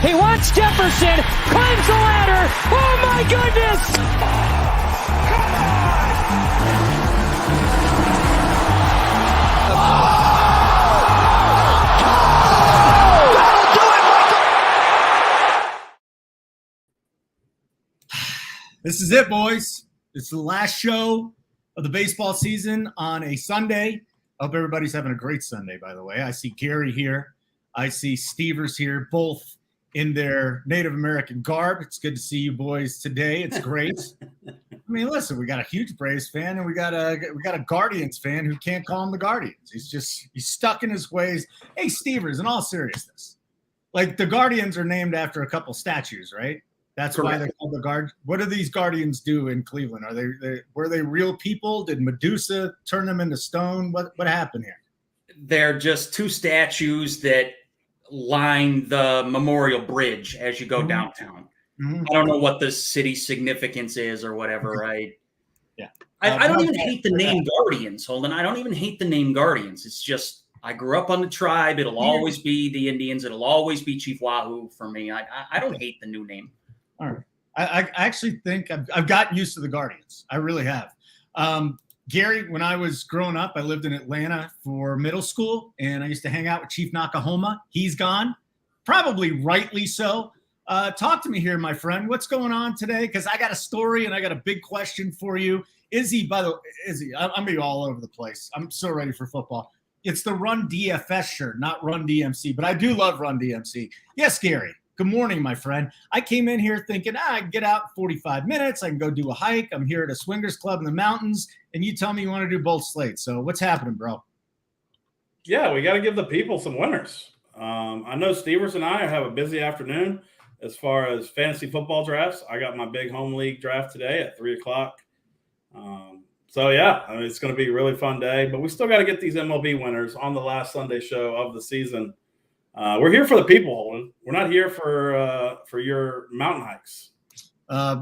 He wants Jefferson, climbs the ladder. Oh my goodness! This is it, boys. It's the last show of the baseball season on a Sunday. I hope everybody's having a great Sunday, by the way. I see Gary here. I see Stevers here, both in their Native American garb. It's good to see you boys today. It's great. I mean, listen, we got a huge Braves fan and we got a Guardians fan who can't call him the Guardians. He's stuck in his ways. Hey, Stevers, in all seriousness, like the Guardians are named after a couple statues, right? That's correct. Why they're called the Guard. What do these Guardians do in Cleveland? Were they real people? Did Medusa turn them into stone? What happened here? They're just two statues that line the Memorial Bridge as you go downtown. Mm-hmm. I don't know what the city significance is or whatever, right? Yeah. I don't even hate the name Guardians, Holden. I don't even hate the name Guardians. It's just I grew up on the tribe. It'll always be the Indians. It'll always be Chief Wahoo for me. I don't hate the new name. All right. I actually think I've gotten used to the Guardians. I really have. Gary, when I was growing up, I lived in Atlanta for middle school, and I used to hang out with Chief Nakahoma. He's gone, probably rightly so. Talk to me here, my friend. What's going on today? Because I got a story, and I got a big question for you. Izzy, I'm going to be all over the place. I'm so ready for football. It's the Run DFS shirt, not Run DMC, but I do love Run DMC. Yes, Gary. Good morning, my friend. I came in here thinking, I can get out in 45 minutes. I can go do a hike. I'm here at a swingers club in the mountains, and you tell me you want to do both slates. So what's happening, bro? Yeah, we got to give the people some winners. I know Stevers and I have a busy afternoon as far as fantasy football drafts. I got my big home league draft today at 3 o'clock. So, yeah, I mean, it's going to be a really fun day. But we still got to get these MLB winners on the last Sunday show of the season. We're here for the people, Holden. We're not here for your mountain hikes.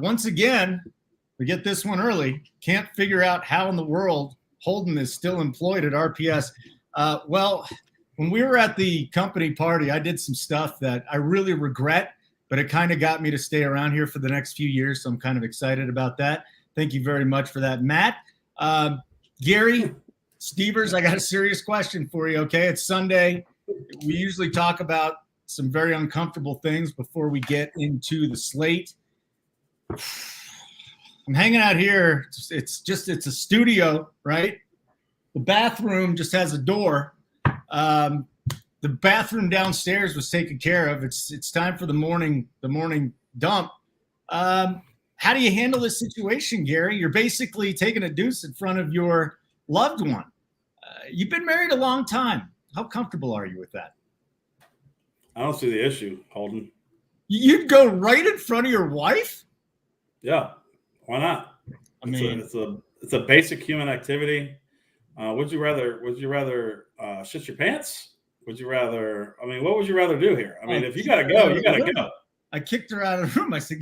Once again, we get this one early. Can't figure out how in the world Holden is still employed at RPS. Well, when we were at the company party, I did some stuff that I really regret, but it kind of got me to stay around here for the next few years. So I'm kind of excited about that. Thank you very much for that, Matt. Gary, Stevers, I got a serious question for you. Okay, it's Sunday. We usually talk about some very uncomfortable things before we get into the slate. I'm hanging out here. It's a studio, right? The bathroom just has a door. The bathroom downstairs was taken care of. It's time for the morning dump. How do you handle this situation, Gary? You're basically taking a deuce in front of your loved one. You've been married a long time. How comfortable are you with that? I don't see the issue, Holden. You'd go right in front of your wife? Yeah, why not? I mean, it's a basic human activity. Would you rather shit your pants? Would you rather? I mean, what would you rather do here? I mean, if you gotta go, you gotta go. I kicked her out of the room. I said,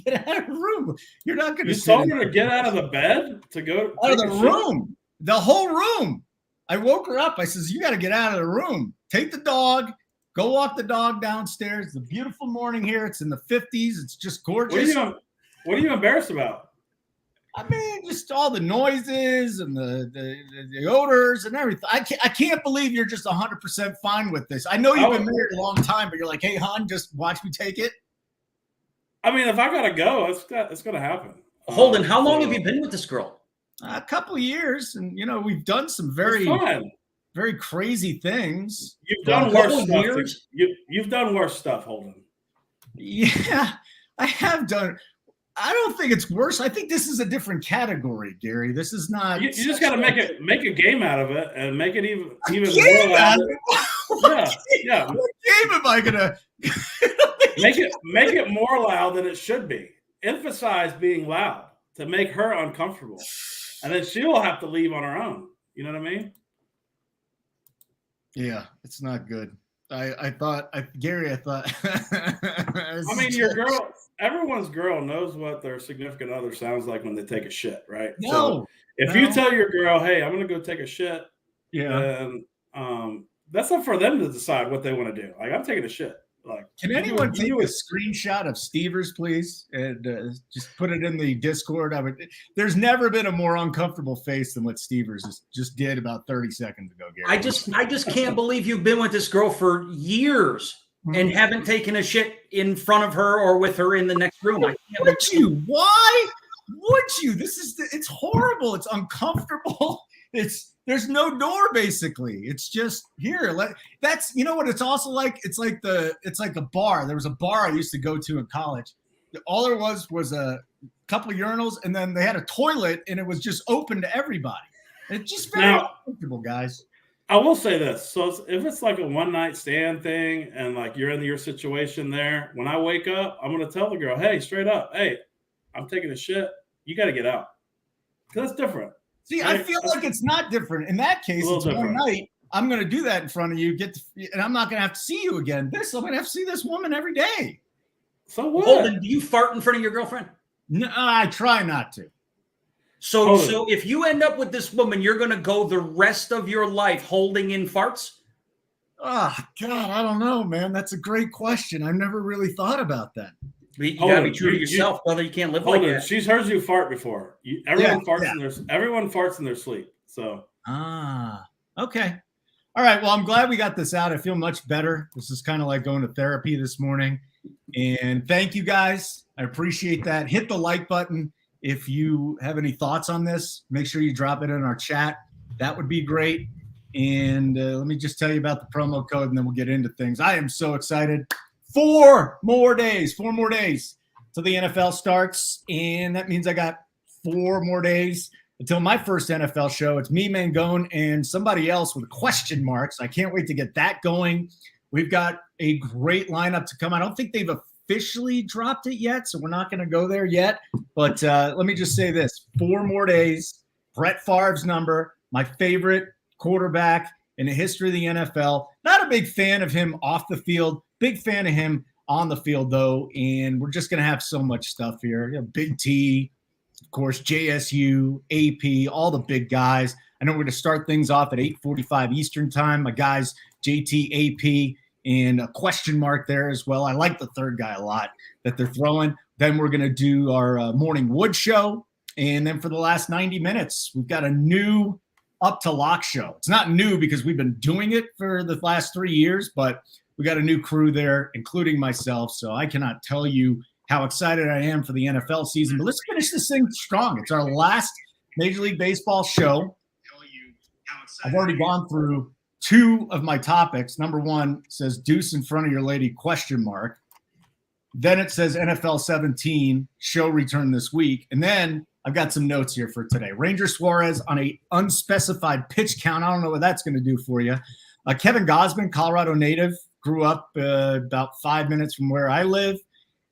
"Get out of the room. You're not going to." You told her to get out of the bed to go out of the room, the whole room. I woke her up. I says, "You got to get out of the room. Take the dog. Go walk the dog downstairs. It's a beautiful morning here. It's in the 50s. It's just gorgeous." What are you embarrassed about? I mean, just all the noises and the odors and everything. I can't believe you're just 100% fine with this. I know you've been married a long time, but you're like, "Hey, hon, just watch me take it." I mean, if I gotta go, it's gonna happen. Holden, how long have you been with this girl? A couple of years, and we've done some very crazy things. You've done worse stuff. You've done worse stuff, Holden. Yeah, I have done. I don't think it's worse. I think this is a different category, Gary. This is not. You just got to make a game out of it and make it even more loud. Yeah. What game am I gonna make it more loud than it should be? Emphasize being loud to make her uncomfortable. And then she'll have to leave on her own. You know what I mean? Yeah, it's not good. Gary, I thought. I mean, your girl, everyone's girl knows what their significant other sounds like when they take a shit, right? No. If you tell your girl, "Hey, I'm going to go take a shit," then that's up for them to decide what they want to do. Like, I'm taking a shit. Like, can anyone take a screenshot of Stevers, please, and just put it in the Discord? There's never been a more uncomfortable face than what Stevers just did about 30 seconds ago, Gary. I just can't believe you've been with this girl for years and haven't taken a shit in front of her or with her in the next room. Would you? Why would you? It's horrible. It's uncomfortable. There's no door, basically. It's just here. That's, you know what it's also like? It's like a bar. There was a bar I used to go to in college. All there was a couple of urinals, and then they had a toilet, and it was just open to everybody. It's just very uncomfortable, guys. I will say this. So if it's like a one-night stand thing and like you're in your situation there, when I wake up, I'm going to tell the girl, hey, straight up, hey, I'm taking a shit. You got to get out. Because that's different. See, I feel like it's not different. In that case, it's one night. I'm going to do that in front of you, and I'm not going to have to see you again. I'm going to have to see this woman every day. So what? Holden, do you fart in front of your girlfriend? No, I try not to. So if you end up with this woman, you're going to go the rest of your life holding in farts? Oh, God, I don't know, man. That's a great question. I've never really thought about that. You got to be true to yourself, brother. You can't live like that. She's heard you fart before. Everyone farts in their sleep. So. Okay. All right. Well, I'm glad we got this out. I feel much better. This is kind of like going to therapy this morning. And thank you, guys. I appreciate that. Hit the like button. If you have any thoughts on this, make sure you drop it in our chat. That would be great. And let me just tell you about the promo code, and then we'll get into things. I am so excited. 4 more days till the NFL starts. And that means I got 4 more days until my first NFL show. It's me, Mangone, and somebody else with question marks. I can't wait to get that going. We've got a great lineup to come. I don't think they've officially dropped it yet, so we're not going to go there yet. But let me just say this. 4 more days. Brett Favre's number, my favorite quarterback in the history of the NFL. Not a big fan of him off the field. Big fan of him on the field, though. And we're just going to have so much stuff here. You know, Big T, of course, JSU, AP, all the big guys. I know we're going to start things off at 8:45 Eastern time. My guys, JT, AP, and a question mark there as well. I like the third guy a lot that they're throwing. Then we're going to do our morning wood show. And then for the last 90 minutes, we've got a new Up to Lock show. It's not new because we've been doing it for the last 3 years, but we got a new crew there, including myself. So I cannot tell you how excited I am for the NFL season. But let's finish this thing strong. It's our last Major League Baseball show. I've already gone through 2 of my topics. Number 1 says deuce in front of your lady, question mark. Then it says NFL 17, show return this week. And then I've got some notes here for today. Ranger Suarez on a unspecified pitch count. I don't know what that's going to do for you. Kevin Gausman, Colorado native, grew up about 5 minutes from where I live.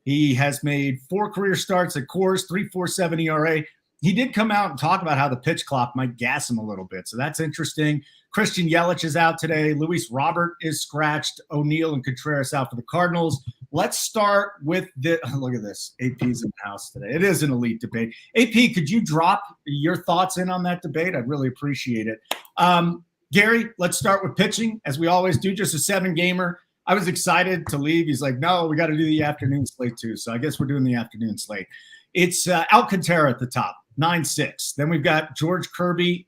He has made 4 career starts at Coors, 3.47 ERA. He did come out and talk about how the pitch clock might gas him a little bit. So that's interesting. Christian Yelich is out today. Luis Robert is scratched. O'Neill and Contreras out for the Cardinals. Let's start with look at this. AP's in the house today. It is an elite debate. AP, could you drop your thoughts in on that debate? I'd really appreciate it. Gary, let's start with pitching, as we always do, just a 7-gamer. I was excited to leave. He's like, no, we got to do the afternoon slate too. So I guess we're doing the afternoon slate. It's Alcantara at the top, 9-6. Then we've got George Kirby.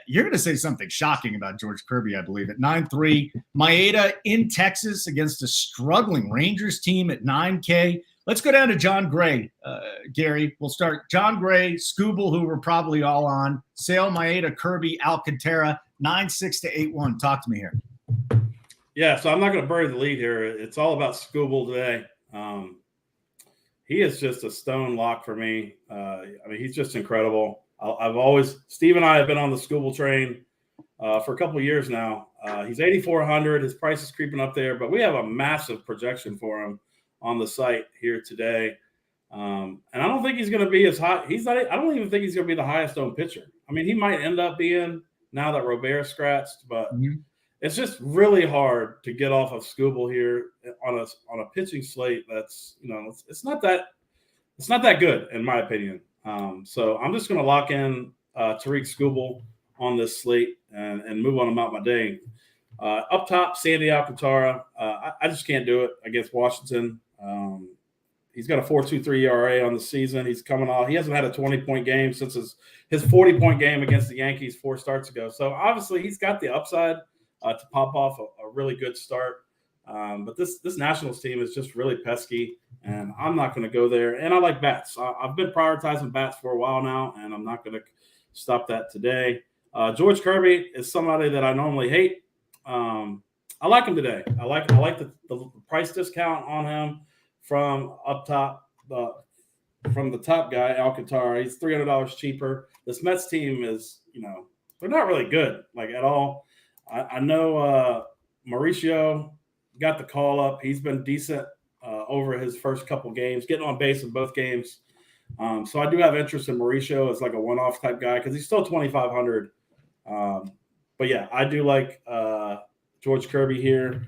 You're going to say something shocking about George Kirby, I believe, at 9-3. Maeda in Texas against a struggling Rangers team at 9K. Let's go down to John Gray, Gary. We'll start John Gray, Scooble, who we're probably all on, Sale, Maeda, Kirby, Alcantara, 9-6 to 8-1. Talk to me here. Yeah, so I'm not going to bury the lead here. It's all about Scooble today. He is just a stone lock for me. I mean, he's just incredible. Steve and I have been on the Scooble train for a couple of years now. He's 8,400. His price is creeping up there, but we have a massive projection for him on the site here today. And I don't think he's going to be as high. I don't even think he's going to be the highest owned pitcher. I mean, he might end up being now that Robert's scratched, but it's just really hard to get off of Scooble here on a pitching slate. That's, it's not that good in my opinion. So I'm just going to lock in Tariq Scooble on this slate and move on about my day. Up top, Sandy Alcantara. I just can't do it against Washington. He's got a 4.23 ERA on the season. He's coming off. He hasn't had a 20-point game since his 40-point game against the Yankees 4 starts ago. So obviously he's got the upside to pop off a really good start. But this Nationals team is just really pesky, and I'm not going to go there. And I like bats. I've been prioritizing bats for a while now, and I'm not going to stop that today. George Kirby is somebody that I normally hate. I like him today. I like the price discount on him from up top, from the top guy, Alcantara. He's $300 cheaper. This Mets team is, they're not really good, like at all. I know Mauricio got the call up. He's been decent over his first couple games, getting on base in both games. So I do have interest in Mauricio as like a one-off type guy because he's still 2,500. But yeah, I do like George Kirby here.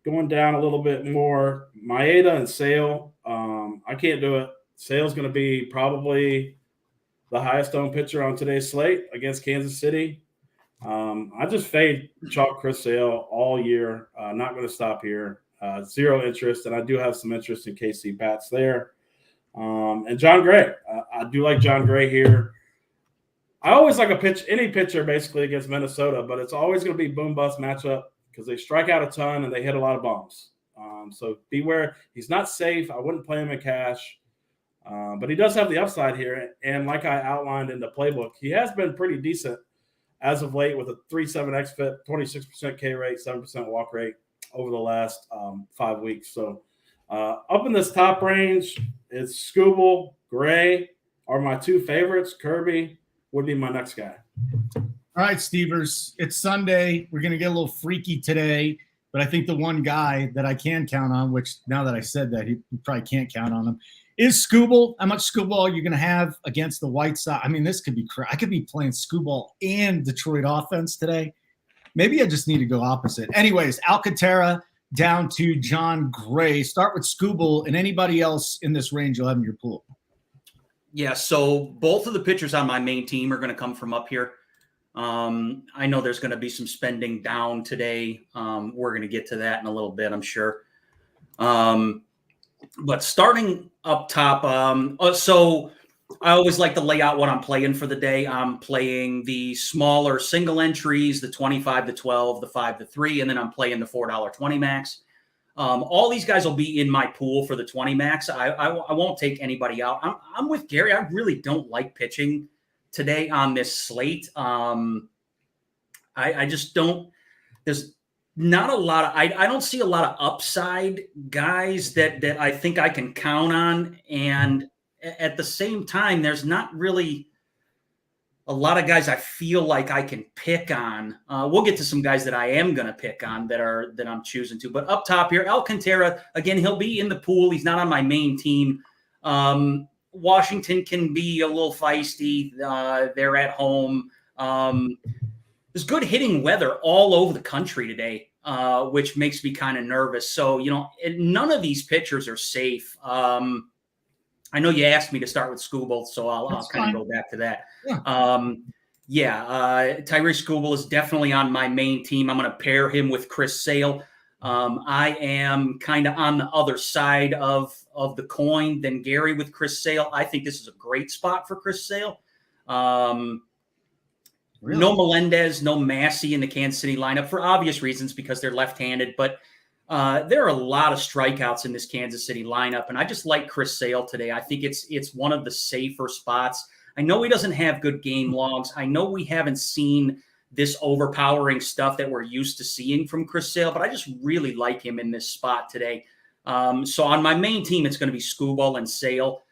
Going down a little bit more, Maeda and Sale. I can't do it. Sale's going to be probably the highest owned pitcher on today's slate against Kansas City. I just fade chalk Chris Sale all year. Not going to stop here. Zero interest, and I do have some interest in KC bats there. And John Gray. I do like John Gray here. I always like any pitcher basically against Minnesota, but it's always going to be boom-bust matchup because they strike out a ton and they hit a lot of bombs. So beware. He's not safe. I wouldn't play him in cash. But he does have the upside here. And like I outlined in the playbook, he has been pretty decent as of late with a 3.7 xFIP, 26% K rate, 7% walk rate over the last 5 weeks. So up in this top range, it's Skubal, Gray are my two favorites. Kirby would be my next guy. All right, Stevers, it's Sunday. We're going to get a little freaky today, but I think the one guy that I can count on, which now that I said that, you probably can't count on him, is Skubal. How much Skubal are you going to have against the White Sox? I mean, this could be – I could be playing Skubal and Detroit offense today. Maybe I just need to go opposite. Anyways, Alcantara down to John Gray. Start with Skubal and anybody else in this range you'll have in your pool. Yeah, so both of the pitchers on my main team are going to come from up here. I know there's going to be some spending down today. We're going to get to that in a little bit, I'm sure. But starting up top, so I always like to lay out what I'm playing for the day. I'm playing the smaller single entries, the 25 to 12, the 5 to 3, and then I'm playing the $4.20 max. All these guys will be in my pool for the 20 max. I won't take anybody out. I'm with Gary. I really don't like pitching today on this slate. I just don't. There's not a lot of. I don't see a lot of upside guys that I think I can count on, and at the same time, there's not really a lot of guys I feel like I can pick on. We'll get to some guys that I am going to pick on that I'm choosing to. But up top here, Alcantara, again, he'll be in the pool. He's not on my main team. Washington can be a little feisty. They're at home. There's good hitting weather all over the country today, which makes me kind of nervous. So, none of these pitchers are safe. I know you asked me to start with Skubal, so I'll kind of go back to that. Yeah. Tyrese Skubal is definitely on my main team. I'm going to pair him with Chris Sale. I am kind of on the other side of the coin than Gary with Chris Sale. I think this is a great spot for Chris Sale. Really? No Melendez, no Massey in the Kansas City lineup for obvious reasons because they're left-handed, but there are a lot of strikeouts in this Kansas City lineup, and I just like Chris Sale today. I think it's one of the safer spots. I know he doesn't have good game logs. I know we haven't seen this overpowering stuff that we're used to seeing from Chris Sale, but I just really like him in this spot today. So on my main team, it's going to be Skubal and Sale.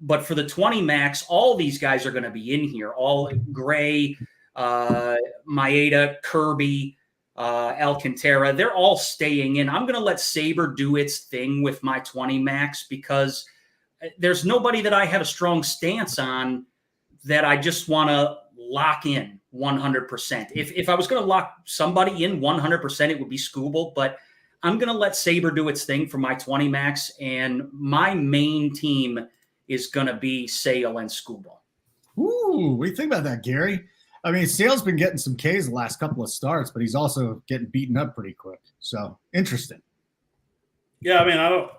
But for the 20 max, all these guys are going to be in here. All Gray, Maeda, Kirby, Alcantara, they're all staying in. I'm going to let Saber do its thing with my 20 max because there's nobody that I have a strong stance on that I just want to lock in 100%. If I was going to lock somebody in 100%, it would be Skubal, but I'm going to let Saber do its thing for my 20 max, and my main team is going to be Sale and Skubal. Ooh, what do you think about that, Gary? I mean, Sale's been getting some Ks the last couple of starts, but he's also getting beaten up pretty quick. So interesting. Yeah, I mean,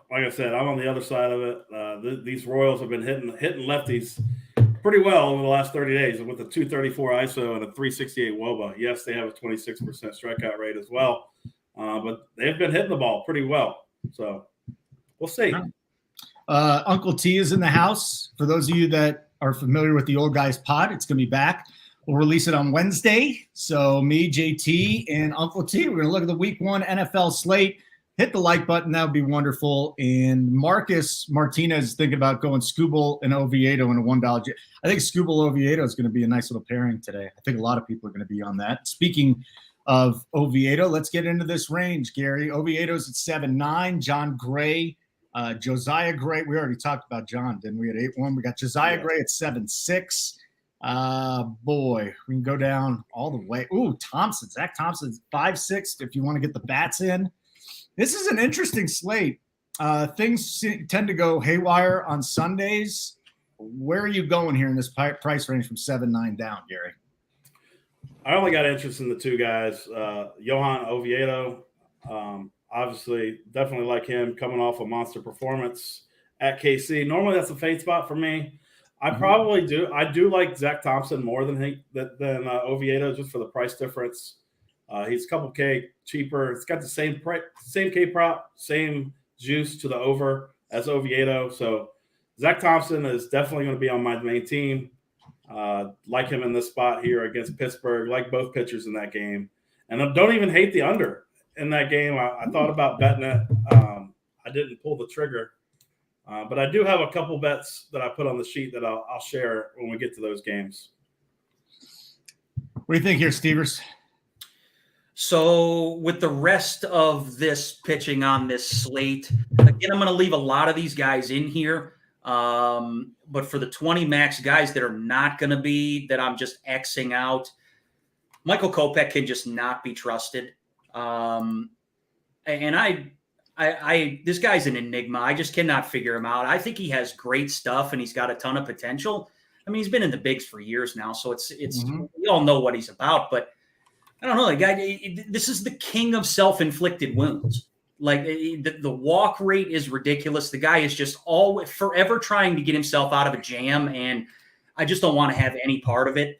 like I said, I'm on the other side of it. These Royals have been hitting lefties pretty well over the last 30 days with a 234 ISO and a 368 WOBA. Yes, they have a 26% strikeout rate as well, but they've been hitting the ball pretty well. So we'll see. Uncle T is in the house. For those of you that are familiar with the Old Guys Pod, it's going to be back. We'll release it on Wednesday. So me, JT, and Uncle T, we're going to look at the Week 1 NFL slate. Hit the like button. That would be wonderful. And Marcus Martinez is thinking about going Skubal and Oviedo in a $1. I think Skubal Oviedo is going to be a nice little pairing today. I think a lot of people are going to be on that. Speaking of Oviedo, let's get into this range, Gary. Oviedo's at 7-9. John Gray, Josiah Gray. We already talked about John, didn't we, at 8-1? We got Josiah Gray at 7-6. Boy, we can go down all the way. Ooh, Thompson. Zach Thompson's 5-6 if you want to get the bats in. This is an interesting slate. Things tend to go haywire on Sundays. Where are you going here in this price range from 7-9 down, Gary? I only got interest in the two guys. Johan Oviedo, obviously, definitely like him coming off a monster performance at KC. Normally, that's a fade spot for me. I probably do. I do like Zach Thompson more than Oviedo just for the price difference. He's a couple K cheaper. It's got the same K prop, same juice to the over as Oviedo. So Zach Thompson is definitely going to be on my main team. Like him in this spot here against Pittsburgh, like both pitchers in that game. And I don't even hate the under in that game. I thought about betting it. I didn't pull the trigger. But I do have a couple bets that I put on the sheet that I'll share when we get to those games. What do you think here, Stevers? So with the rest of this pitching on this slate, again, I'm going to leave a lot of these guys in here. But for the 20 max guys that are not going to be, that I'm just Xing out, Michael Kopech can just not be trusted. And this guy's an enigma. I just cannot figure him out. I think he has great stuff and he's got a ton of potential. I mean, he's been in the bigs for years now, so it's we all know what he's about, but I don't know. The guy, this is the king of self-inflicted wounds. Like the walk rate is ridiculous. The guy is just forever trying to get himself out of a jam, and I just don't want to have any part of it.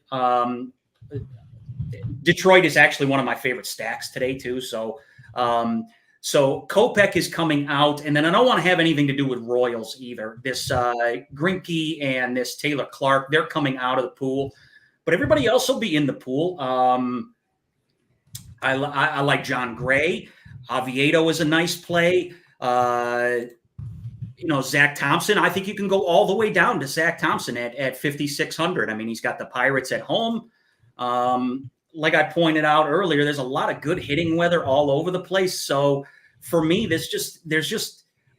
Detroit is actually one of my favorite stacks today too. So Kopech is coming out, and then I don't want to have anything to do with Royals either. This Greinke and this Taylor Clark, they're coming out of the pool, but everybody else will be in the pool. I like John Gray. Oviedo is a nice play. Zach Thompson, I think you can go all the way down to Zach Thompson at 5,600. I mean, he's got the Pirates at home. Like I pointed out earlier, there's a lot of good hitting weather all over the place. So for me,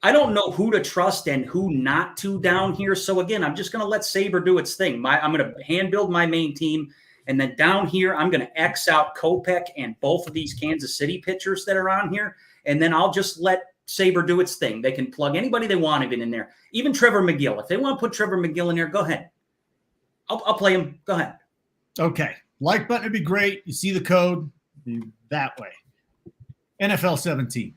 I don't know who to trust and who not to down here. So again, I'm just going to let Sabre do its thing. I'm going to hand build my main team. And then down here, I'm going to X out Kopech and both of these Kansas City pitchers that are on here. And then I'll just let Sabre do its thing. They can plug anybody they want even in there. Even Trevor McGill. If they want to put Trevor McGill in there, go ahead. I'll play him. Go ahead. Okay. Like button would be great. You see the code. Be that way. NFL 17.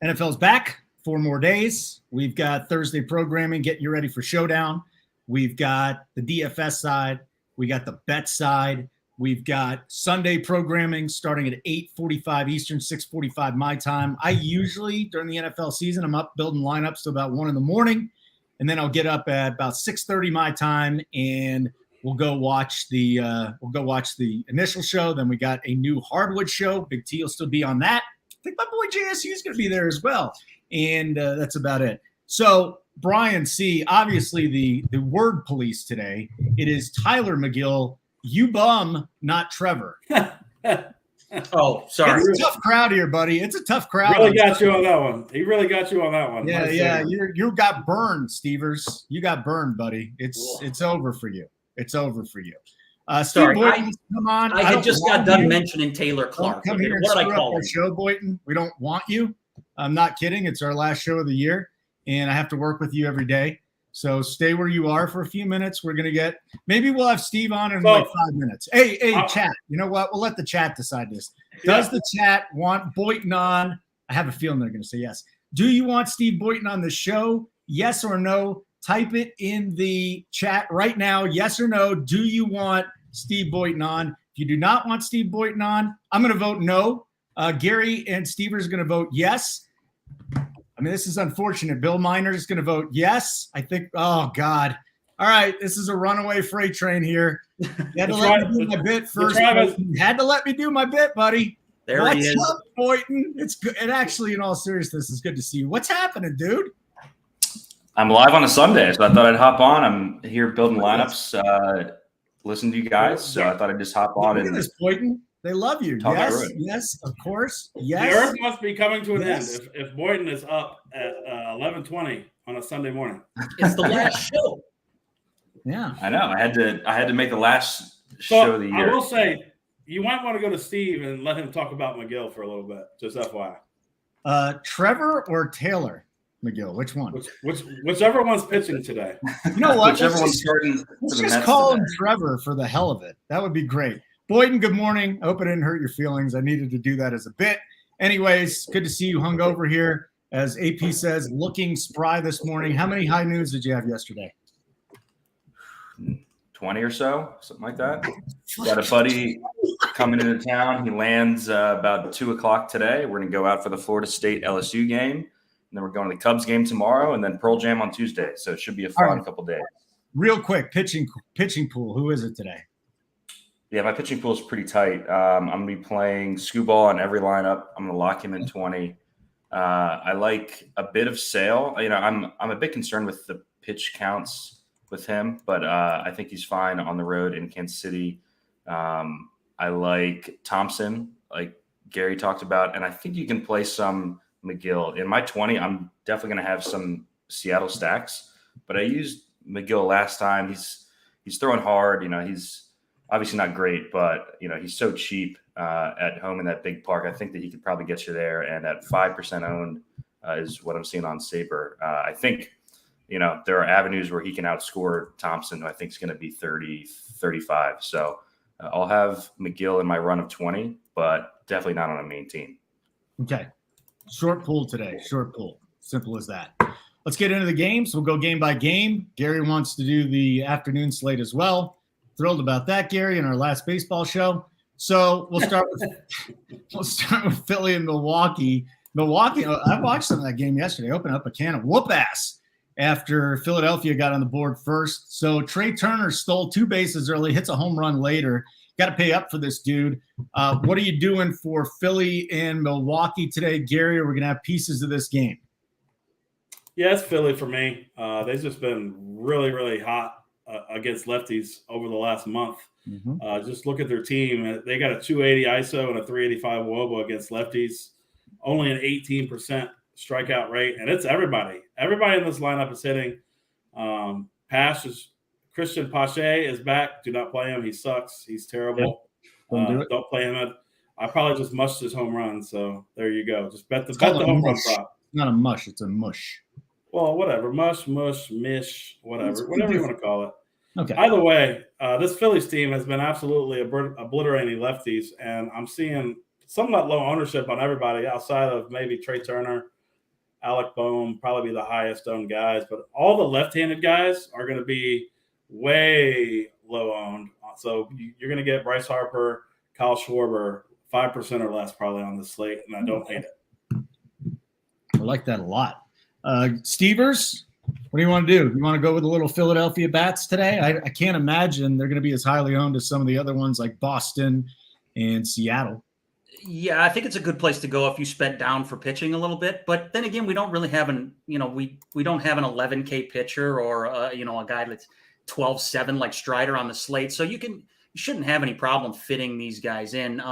NFL's back. 4 more days. We've got Thursday programming, getting you ready for Showdown. We've got the DFS side. We got the bet side. We've got Sunday programming starting at 8:45 Eastern, 6:45 my time. I usually, during the NFL season, I'm up building lineups till about 1 in the morning. And then I'll get up at about 6:30 my time, and we'll go watch the initial show. Then we got a new hardwood show. Big T will still be on that. I think my boy JSU is going to be there as well. And that's about it. So Brian C., obviously the word police today, it is Tyler McGill, you bum, not Trevor. Oh, sorry. It's a tough crowd here, buddy. It's a tough crowd. Really got you on that one. He really got you on that one. Yeah. You got burned, Stevers. You got burned, buddy. It's over for you. It's over for you. Sorry, Boynton, come on. I had just got done mentioning Taylor Clark. Come here and screw up our show, Boynton. We don't want you. I'm not kidding. It's our last show of the year, and I have to work with you every day. So stay where you are for a few minutes. Maybe we'll have Steve on in like 5 minutes. Hey, chat. You know what? We'll let the chat decide this. Does the chat want Boynton on? I have a feeling they're going to say yes. Do you want Steve Boynton on the show? Yes or no? Type it in the chat right now. Yes or no? Do you want Steve Boynton on? If you do not want Steve Boynton on, I'm going to vote no. Gary and Steve are going to vote yes. I mean, this is unfortunate. Bill Miner is going to vote yes. I think, oh, God. All right, this is a runaway freight train here. You had to let me do my bit first. You had to let me do my bit, buddy. What's up, Boynton? It's good. And actually, in all seriousness, it's good to see you. What's happening, dude? I'm live on a Sunday, so I thought I'd hop on. I'm here building lineups, listen to you guys. So I thought I'd just hop on. Look at this, Boynton. They love you. Yes, of course. Yes. The earth must be coming to an end if Boynton is up at 11:20 on a Sunday morning. It's the last show. Yeah, I know. I had to make the last show of the year. I will say, you might want to go to Steve and let him talk about McGill for a little bit. Just FYI. Trevor or Taylor McGill? Which one? Whichever one's pitching today. You know what? Whichever one's starting. Let's just call him Trevor for the hell of it. That would be great. Boynton, good morning. I hope I didn't hurt your feelings. I needed to do that as a bit. Anyways, good to see you hung over here. As AP says, looking spry this morning. How many high noons did you have yesterday? 20 or so, something like that. Got a buddy coming into town. He lands about 2 o'clock today. We're going to go out for the Florida State LSU game. And then we're going to the Cubs game tomorrow and then Pearl Jam on Tuesday. So it should be a fun couple days. Real quick, pitching pool. Who is it today? Yeah, my pitching pool is pretty tight. I'm going to be playing Skubal on every lineup. I'm going to lock him in 20. I like a bit of Sale. You know, I'm a bit concerned with the pitch counts with him, but I think he's fine on the road in Kansas City. I like Thompson, like Gary talked about, and I think you can play some McGill. In my 20, I'm definitely going to have some Seattle stacks, but I used McGill last time. He's throwing hard. You know, he's obviously not great, but, you know, he's so cheap at home in that big park. I think that he could probably get you there. And at 5% owned is what I'm seeing on Saber. I think, you know, there are avenues where he can outscore Thompson, who I think is going to be 30, 35. So I'll have McGill in my run of 20, but definitely not on a main team. Okay. Short pool today. Short pool. Simple as that. Let's get into the games. We'll go game by game. Gary wants to do the afternoon slate as well. Thrilled about that, Gary, in our last baseball show. So we'll start with Philly and Milwaukee. I watched some of that game yesterday. Opened up a can of whoop ass after Philadelphia got on the board first. So Trey Turner stole 2 bases early, hits a home run later. Got to pay up for this dude. What are you doing for Philly and Milwaukee today, Gary? Are we going to have pieces of this game? Yeah, it's Philly for me. They've just been really, really hot against lefties over the last month. Mm-hmm. Just look at their team. They got a 280 ISO and a 385 WOBA against lefties. Only an 18% strikeout rate, and it's everybody. Everybody in this lineup is hitting. Christian Pache is back. Do not play him. He sucks. He's terrible. Don't play him. I probably just mushed his home run. So there you go. Just bet the home run prop. Not a mush. It's a mush. Well, whatever. Mush, mish, whatever you want to call it. Okay. Either way, this Phillies team has been absolutely obliterating lefties, and I'm seeing somewhat low ownership on everybody outside of maybe Trey Turner, Alec Boehm, probably the highest owned guys. But all the left-handed guys are going to be way low owned. So you're going to get Bryce Harper, Kyle Schwarber, 5% or less probably on the slate, and I don't hate it. I like that a lot. Stevers, what do you want to do? You want to go with a little Philadelphia bats today? I can't imagine they're going to be as highly owned as some of the other ones like Boston and Seattle. Yeah, I think it's a good place to go if you spent down for pitching a little bit. But then again, we don't really have we don't have an 11K pitcher or a guy that's 12-7 like Strider on the slate. So you shouldn't have any problem fitting these guys in.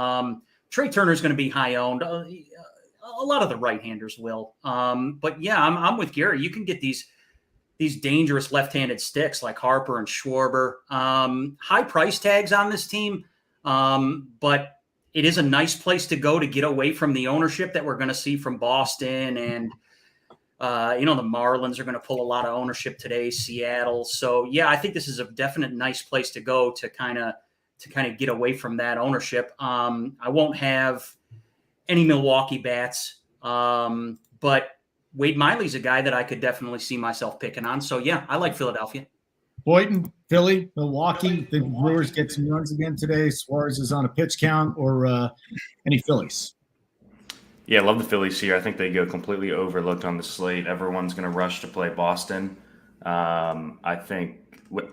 Trey Turner's going to be high owned. A lot of the right-handers will. But yeah, I'm with Gary. You can get these dangerous left-handed sticks like Harper and Schwarber. High price tags on this team, but it is a nice place to go to get away from the ownership that we're going to see from Boston and The Marlins are going to pull a lot of ownership today, Seattle. So, yeah, I think this is a definite nice place to go to kind of get away from that ownership. I won't have any Milwaukee bats, but Wade Miley's a guy that I could definitely see myself picking on. So, yeah, I like Philadelphia. Boynton, Philly, Milwaukee. The Brewers get some runs again today. Suarez is on a pitch count, or any Phillies? Yeah, I love the Phillies here. I think they go completely overlooked on the slate. Everyone's going to rush to play Boston. I think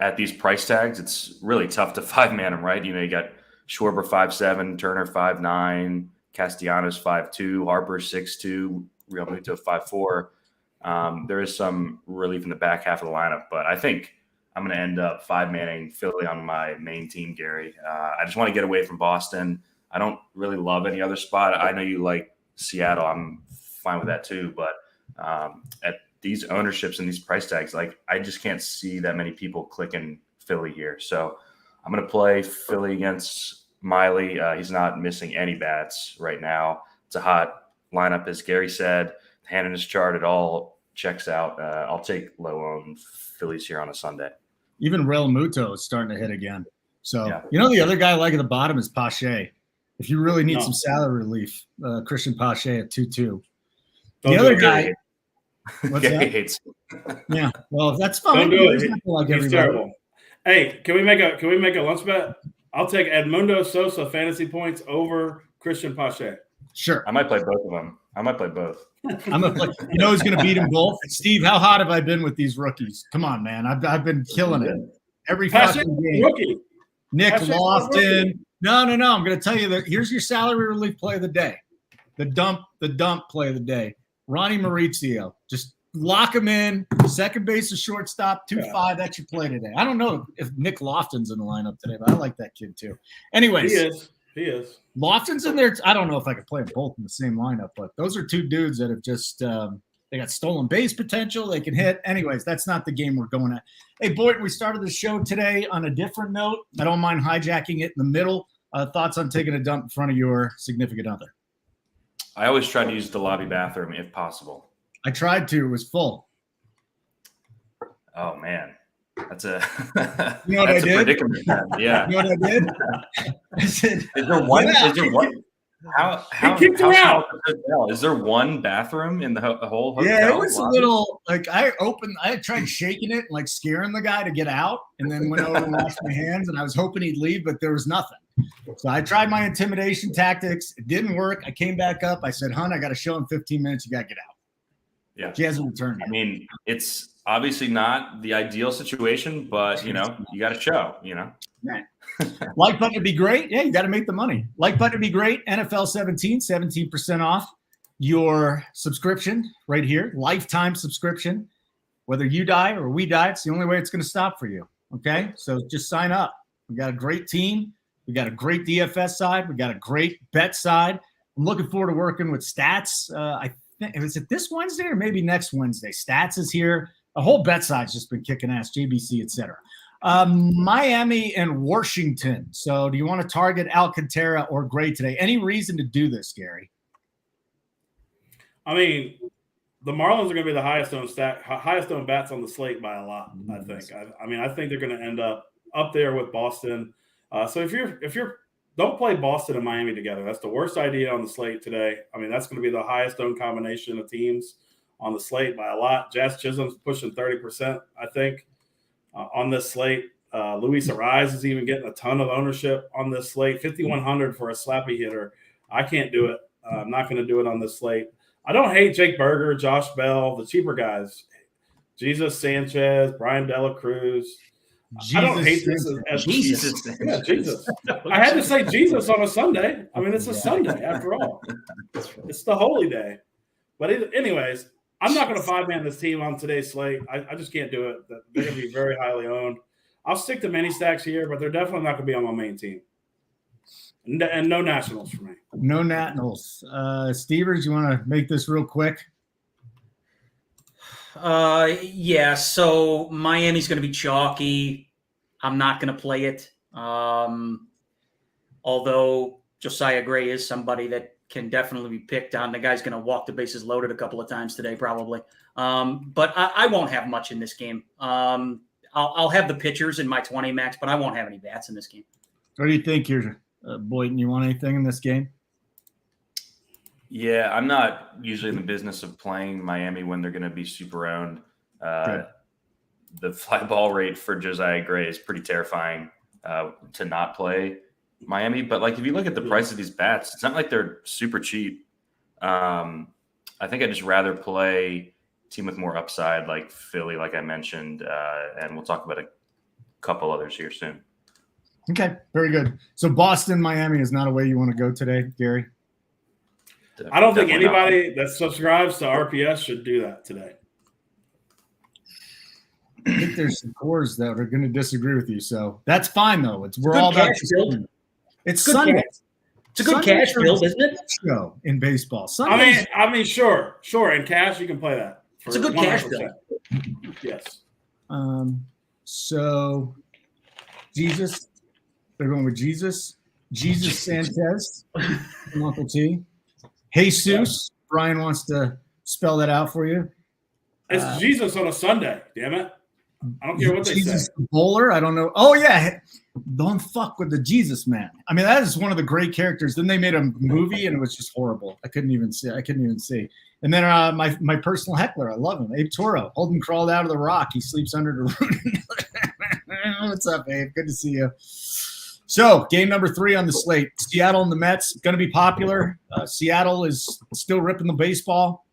at these price tags, it's really tough to five-man them, right? You got Schwarber 5'7", Turner 5'9", Castellanos 5'2", Harper 6'2", Real Muto 5'4". There is some relief in the back half of the lineup, but I think I'm going to end up five-manning Philly on my main team, Gary. I just want to get away from Boston. I don't really love any other spot. I know you like Seattle. I'm fine with that too, but at these ownerships and these price tags, I just can't see that many people clicking Philly here. So I'm going to play Philly against Miley. He's not missing any bats right now. It's a hot lineup, as Gary said. Hand in his chart, it all checks out. I'll take low-owned Phillies here on a Sunday. Even Real Muto is starting to hit again. So, the other guy I like at the bottom is Pache. If you really need some salary relief, Christian Pache at 2-2. The other guy, what's that? Hates. Yeah, well, that's fine. Don't do it. He's terrible. Hey, can we make a lunch bet? I'll take Edmundo Sosa fantasy points over Christian Pache. Sure. I might play both of them. I might play both. I'm gonna play. Who's going to beat them both? Steve, how hot have I been with these rookies? Come on, man. I've been killing it every fucking game. Rookie. Nick Lofton. No. I'm going to tell you that here's your salary relief play of the day. The dump play of the day. Ronnie Maurizio. Just lock him in. Second base or shortstop, 2-5. That's your play today. I don't know if Nick Lofton's in the lineup today, but I like that kid too. Anyways. He is. Lofton's in there. I don't know if I could play them both in the same lineup, but those are two dudes that have just they got stolen base potential. They can hit. Anyways, that's not the game we're going at. Hey, Boyd, we started the show today on a different note. I don't mind hijacking it in the middle. Thoughts on taking a dump in front of your significant other? I always try to use the lobby bathroom if possible. I tried to. It was full. Oh, man. That's a you know what I did? Predicament. Yeah. You know what I did? I said, is there one? How kicked her out. Is there one bathroom in the whole hotel? Yeah, it was a little I tried shaking it, like scaring the guy to get out, and then went over and washed my hands, and I was hoping he'd leave, but there was nothing. So I tried my intimidation tactics. It didn't work. I came back up. I said, "Hun, I got to show in 15 minutes. You got to get out." Yeah. She hasn't returned yet. I mean, it's obviously not the ideal situation off, you got to show, Right. Like button would be great. Yeah, you got to make the money. Like button would be great. NFL 17% off your subscription right here. Lifetime subscription. Whether you die or we die, it's the only way it's going to stop for you. Okay? So just sign up. We got a great team. We got a great DFS side. We got a great bet side. I'm looking forward to working with Stats. I think, is it this Wednesday or maybe next Wednesday? Stats is here. The whole bet side's just been kicking ass, JBC, et cetera. Miami and Washington. So do you want to target Alcantara or Gray today? Any reason to do this, Gary? I mean, the Marlins are going to be the highest owned bats on the slate by a lot, I think. I think they're going to end up there with Boston. So if you're don't play Boston and Miami together. That's the worst idea on the slate today. I mean, that's going to be the highest owned combination of teams on the slate by a lot. Jazz Chisholm's pushing 30%, I think, on this slate. Luis Ariz is even getting a ton of ownership on this slate. 5,100 for a slappy hitter. I can't do it. I'm not going to do it on this slate. I don't hate Jake Berger, Josh Bell, the cheaper guys. Jesus Sanchez, Brian Dela Cruz. I don't hate this as Jesus. Yeah, Jesus. I had to say Jesus on a Sunday. I mean, it's a Sunday after all. It's the holy day. But anyways, I'm not going to five-man this team on today's slate. I just can't do it. They're going to be very highly owned. I'll stick to mini stacks here, but they're definitely not going to be on my main team. And no Nationals for me. No Nationals. Stevers, you want to make this real quick? Yeah, so Miami's going to be chalky. I'm not going to play it. Although Josiah Gray is somebody that can definitely be picked on. The guy's going to walk the bases loaded a couple of times today, probably. But I won't have much in this game. I'll have the pitchers in my 20 max, but I won't have any bats in this game. What do you think here, Boynton? You want anything in this game? Yeah, I'm not usually in the business of playing Miami when they're going to be super owned. The fly ball rate for Josiah Gray is pretty terrifying to not play Miami. But like if you look at the price of these bats, it's not like they're super cheap. I think I'd just rather play a team with more upside like Philly, like I mentioned, and we'll talk about a couple others here soon. Okay, very good. So Boston, Miami is not a way you want to go today, Gary? I don't think anybody that subscribes to RPS should do that today. I think there's some cores that are going to disagree with you, so that's fine though. We're all about it's Sunday. It's a good cash build, isn't it? Show in baseball. I mean, sure. In cash you can play that. It's a good 100%. Cash build. Yes. So Jesus, they're going with Jesus Sanchez from Uncle T. Jesus, Brian wants to spell that out for you. It's Jesus on a Sunday, damn it. I don't care what they Jesus say. The bowler, I don't know. Oh, yeah. Don't fuck with the Jesus man. I mean, that is one of the great characters. Then they made a movie, and it was just horrible. I couldn't even see. And then my personal heckler, I love him, Abe Toro. Holden crawled out of the rock. He sleeps under the roof. What's up, Abe? Good to see you. So, game number 3 on the slate. Seattle and the Mets, going to be popular. Seattle is still ripping the baseball.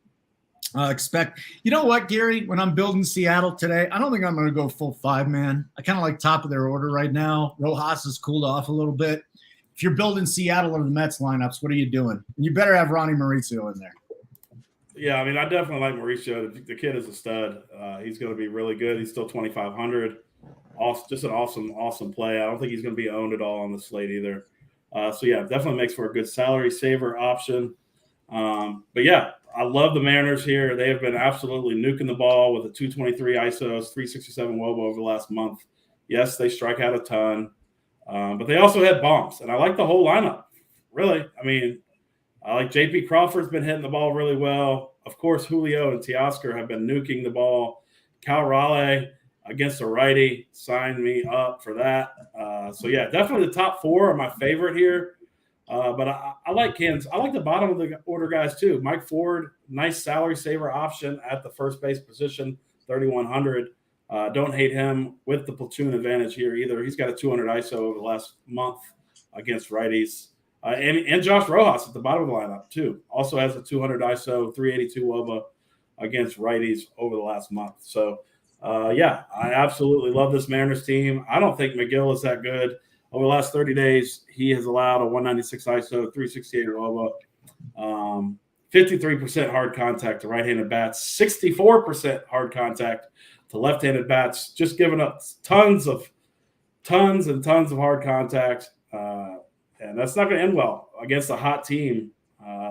You know what, Gary? When I'm building Seattle today, I don't think I'm going to go full 5-man. I kind of like top of their order right now. Rojas has cooled off a little bit. If you're building Seattle or the Mets lineups, what are you doing? You better have Ronnie Mauricio in there. Yeah, I mean, I definitely like Mauricio. The kid is a stud. He's going to be really good. He's still 2,500. Just an awesome play. I don't think he's going to be owned at all on the slate either. So, yeah, definitely makes for a good salary saver option. But, yeah, I love the Mariners here. They have been absolutely nuking the ball with a 223 ISOs, 367 WOBA over the last month. Yes, they strike out a ton, but they also had bombs. And I like the whole lineup, really. I mean, I like J.P. Crawford's been hitting the ball really well. Of course, Julio and Teoscar have been nuking the ball. Cal Raleigh against a righty, signed me up for that. So, yeah, definitely the top 4 are my favorite here. But I like Kansas. I like the bottom of the order guys too. Mike Ford, nice salary saver option at the first base position, 3,100. Don't hate him with the platoon advantage here either. He's got a 200 ISO over the last month against righties. And Josh Rojas at the bottom of the lineup too. Also has a 200 ISO, 382 WOBA against righties over the last month. So, yeah, I absolutely love this Mariners team. I don't think McGill is that good. Over the last 30 days, he has allowed a 196 ISO, 368 WOBA, 53% hard contact to right-handed bats, 64% hard contact to left-handed bats, just giving up tons and tons of hard contact. And that's not going to end well against a hot team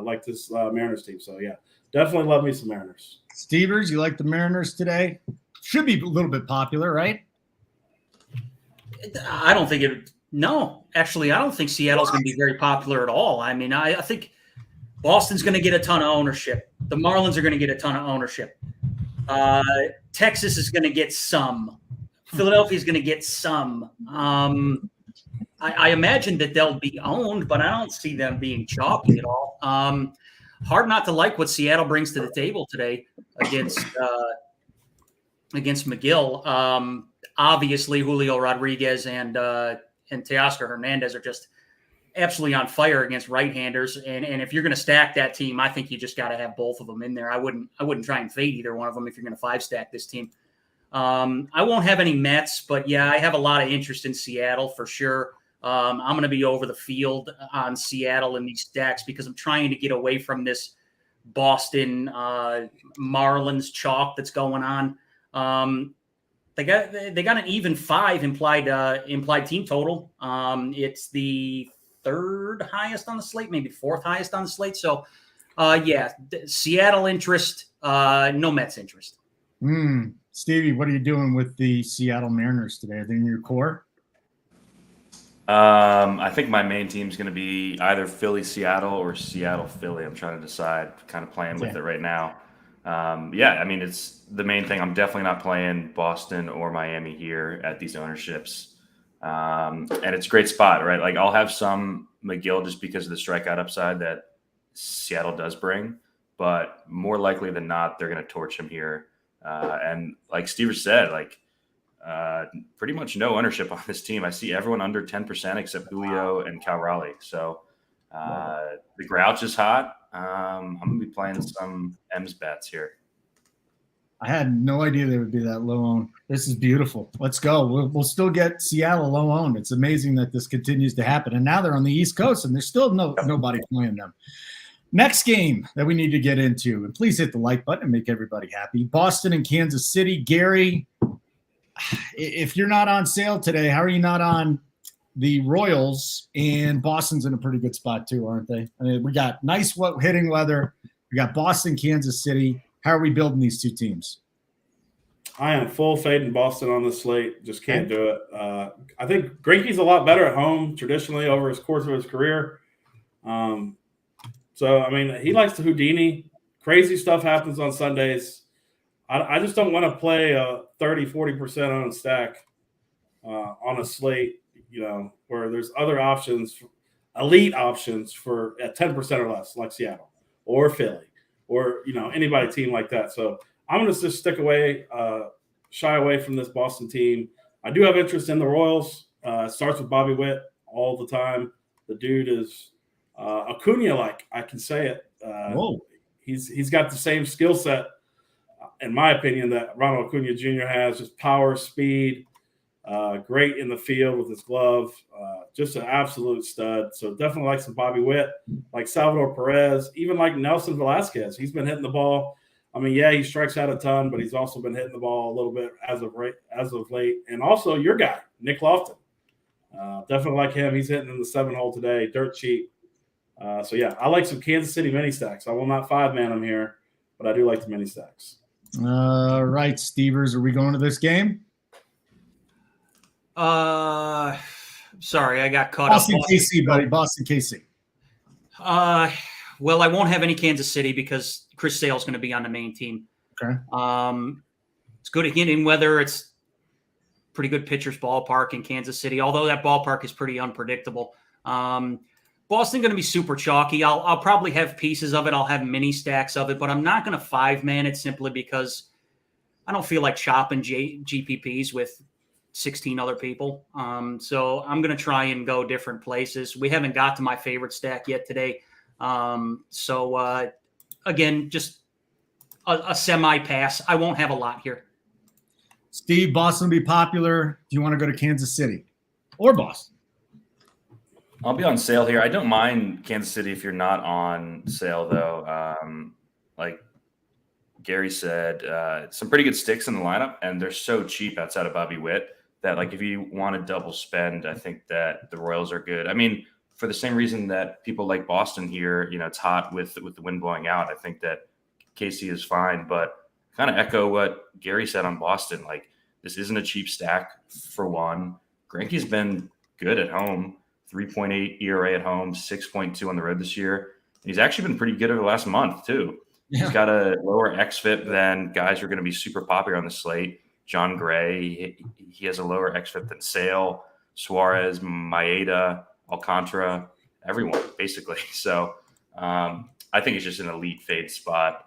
like this Mariners team. So, yeah, definitely love me some Mariners. Stevers, you like the Mariners today? Should be a little bit popular, right? I don't think it – no. Actually, I don't think Seattle's going to be very popular at all. I mean, I think Boston's going to get a ton of ownership. The Marlins are going to get a ton of ownership. Texas is going to get some. Philadelphia is going to get some. I imagine that they'll be owned, but I don't see them being chalky at all. Hard not to like what Seattle brings to the table today against McGill. Obviously, Julio Rodriguez and Teoscar Hernandez are just absolutely on fire against right-handers. And if you're going to stack that team, I think you just got to have both of them in there. I wouldn't try and fade either one of them if you're going to 5-stack this team. I won't have any Mets, but yeah, I have a lot of interest in Seattle for sure. I'm going to be over the field on Seattle in these stacks because I'm trying to get away from this Boston Marlins chalk that's going on. They got an even 5 implied team total. It's the 3rd highest on the slate, maybe 4th highest on the slate. So, yeah, Seattle interest, no Mets interest. Stevie, what are you doing with the Seattle Mariners today? Are they in your core? I think my main team is going to be either Philly, Seattle, or Seattle, Philly. I'm trying to decide, kind of playing with it right now. I mean, it's the main thing. I'm definitely not playing Boston or Miami here at these ownerships. And it's a great spot, right? Like I'll have some McGill just because of the strikeout upside that Seattle does bring, but more likely than not, they're going to torch him here. And like Steve said, like, pretty much no ownership on this team. I see everyone under 10% except Julio and Cal Raleigh. So the Grouch is hot. I'm going to be playing some M's bets here. I had no idea they would be that low owned. This is beautiful. Let's go. We'll still get Seattle low owned. It's amazing that this continues to happen. And now they're on the East Coast and there's still nobody playing them. Next game that we need to get into, and please hit the like button and make everybody happy. Boston and Kansas City. Gary, if you're not on sale today, how are you not on the Royals? And Boston's in a pretty good spot too, aren't they? I mean, we got nice hitting weather. We got Boston, Kansas City. How are we building these two teams? I am full fade in Boston on the slate. Just can't do it. I think Greinke's a lot better at home traditionally over his course of his career. So, I mean, he likes to Houdini. Crazy stuff happens on Sundays. I just don't want to play a 30, 40% on a stack on a slate, where there's other options, elite options for at 10% or less, like Seattle or Philly or, anybody team like that. So I'm going to just shy away from this Boston team. I do have interest in the Royals. It starts with Bobby Witt all the time. The dude is Acuna-like. I can say it. He's got the same skill set, in my opinion, that Ronald Acuna Jr. has. Just power, speed, great in the field with his glove. Just an absolute stud. So definitely like some Bobby Witt, like Salvador Perez, even like Nelson Velasquez. He's been hitting the ball. I mean, yeah, he strikes out a ton, but he's also been hitting the ball a little bit as of late. And also your guy, Nick Lofton. Definitely like him. He's hitting in the 7-hole today, dirt cheap. So, yeah, I like some Kansas City mini stacks. I will not 5-man them here, but I do like the mini stacks. All right, Stevers, are we going to this game? Sorry, I got caught Boston, up. KC, buddy. Boston, KC. Well, I won't have any Kansas City because Chris Sale's going to be on the main team. Okay. It's good hitting weather. It's pretty good pitcher's ballpark in Kansas City, although that ballpark is pretty unpredictable. Boston going to be super chalky. I'll probably have pieces of it. I'll have mini stacks of it, but I'm not going to 5-man it simply because I don't feel like chopping GPPs with 16 other people. So I'm going to try and go different places. We haven't got to my favorite stack yet today. Again, just a semi-pass. I won't have a lot here. Steve, Boston will be popular. Do you want to go to Kansas City or Boston? I'll be on sale here. I don't mind Kansas City if you're not on sale, though. Like Gary said, some pretty good sticks in the lineup, and they're so cheap outside of Bobby Witt that, like, if you want to double spend, I think that the Royals are good. I mean, for the same reason that people like Boston here, it's hot with the wind blowing out. I think that KC is fine, but kind of echo what Gary said on Boston. Like, this isn't a cheap stack for one. Greinke's been good at home. 3.8 ERA at home, 6.2 on the road this year. And he's actually been pretty good over the last month, too. Yeah. He's got a lower xFIP than guys who are going to be super popular on the slate. John Gray, he has a lower xFIP than Sale, Suarez, Maeda, Alcantara, everyone, basically. So I think it's just an elite fade spot.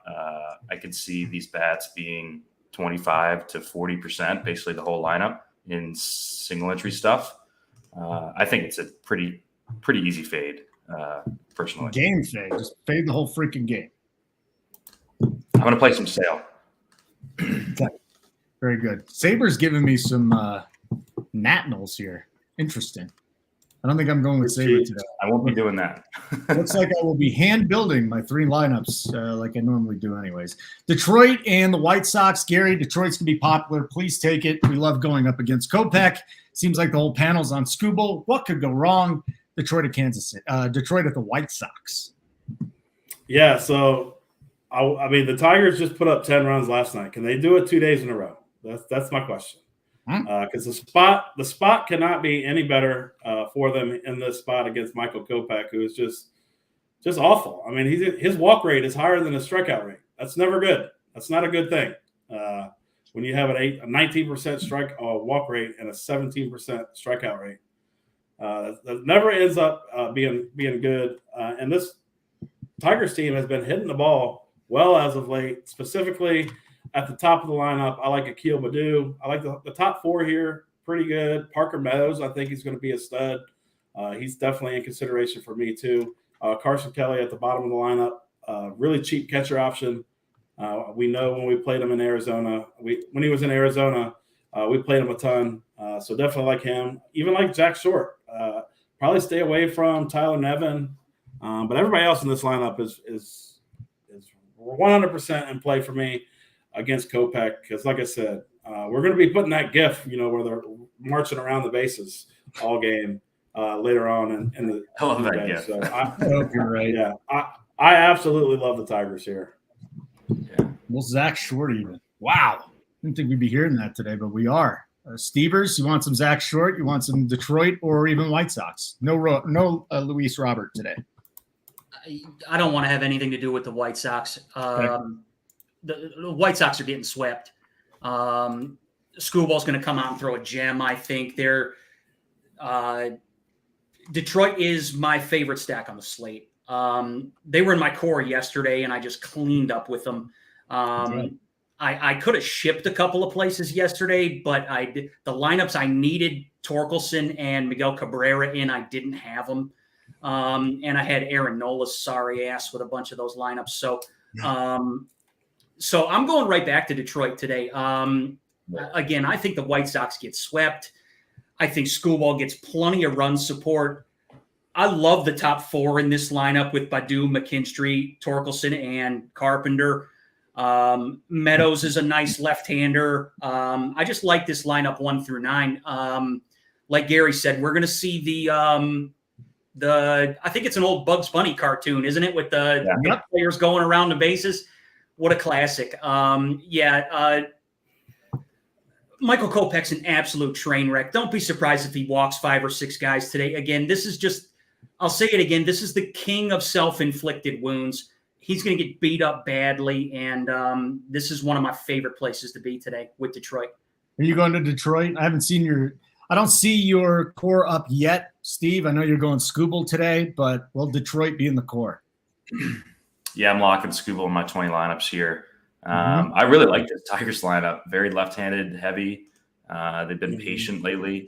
I could see these bats being 25 to 40%, basically the whole lineup in single entry stuff. I think it's a pretty easy fade, personally. Game fade. Just fade the whole freaking game. I'm going to play some Sale. Okay. Very good. Saber's giving me some Nationals here. Interesting. I don't think I'm going with Saber today. I won't be doing that. Looks like I will be hand building my 3 lineups like I normally do anyways. Detroit and the White Sox. Gary, Detroit's going to be popular. Please take it. We love going up against Kopech. Seems like the whole panel's on Scooble. What could go wrong? Detroit at Kansas City. Detroit at the White Sox. Yeah, so, I mean, the Tigers just put up 10 runs last night. Can they do it 2 days in a row? That's my question. because the spot cannot be any better for them in this spot against Michael Kopech, who is just awful. I mean, his walk rate is higher than his strikeout rate. That's never good. That's not a good thing. When you have a 19% walk rate and a 17% strikeout rate, that never ends up being good. And this Tigers team has been hitting the ball well as of late, specifically at the top of the lineup. I like Akil Baddoo. I like the top four here, pretty good. Parker Meadows, I think he's going to be a stud. He's definitely in consideration for me too. Carson Kelly at the bottom of the lineup, really cheap catcher option. We know when we played him in Arizona, when he was in Arizona, we played him a ton. So definitely like him. Even like Jack Short. Probably stay away from Tyler Nevin. But everybody else in this lineup is 100% in play for me against Kopech. Because like I said, we're going to be putting that GIF, where they're marching around the bases all game later on in the. I love that GIF. So I hope you're right. Yeah, I absolutely love the Tigers here. Yeah. Well, Zach Short even. Wow. Didn't think we'd be hearing that today, but we are. Stevers, you want some Zach Short? You want some Detroit or even White Sox? No Luis Robert today. I don't want to have anything to do with the White Sox. The White Sox are getting swept. Schoolball's going to come out and throw a gem. I think Detroit is my favorite stack on the slate. They were in my core yesterday, and I just cleaned up with them. I could have shipped a couple of places yesterday, but the lineups I needed Torkelson and Miguel Cabrera in, I didn't have them. And I had Aaron Nola's sorry ass with a bunch of those lineups. So I'm going right back to Detroit today. Again, I think the White Sox get swept. I think Schoolball gets plenty of run support. I love the top four in this lineup with Baddoo, McKinstry, Torkelson, and Carpenter. Meadows is a nice left-hander. I just like this lineup 1 through 9. Like Gary said, we're going to see the I think it's an old Bugs Bunny cartoon, isn't it? With the players going around the bases. What a classic. Michael Kopech's an absolute train wreck. Don't be surprised if he walks 5 or 6 guys today. Again, this is just, I'll say it again, this is the king of self-inflicted wounds. He's going to get beat up badly, and this is one of my favorite places to be today with Detroit. Are you going to Detroit? I don't see your core up yet, Steve. I know you're going Scooble today, but will Detroit be in the core? Yeah, I'm locking Scooble in my 20 lineups here. I really like this Tigers lineup. Very left-handed, heavy. They've been patient lately.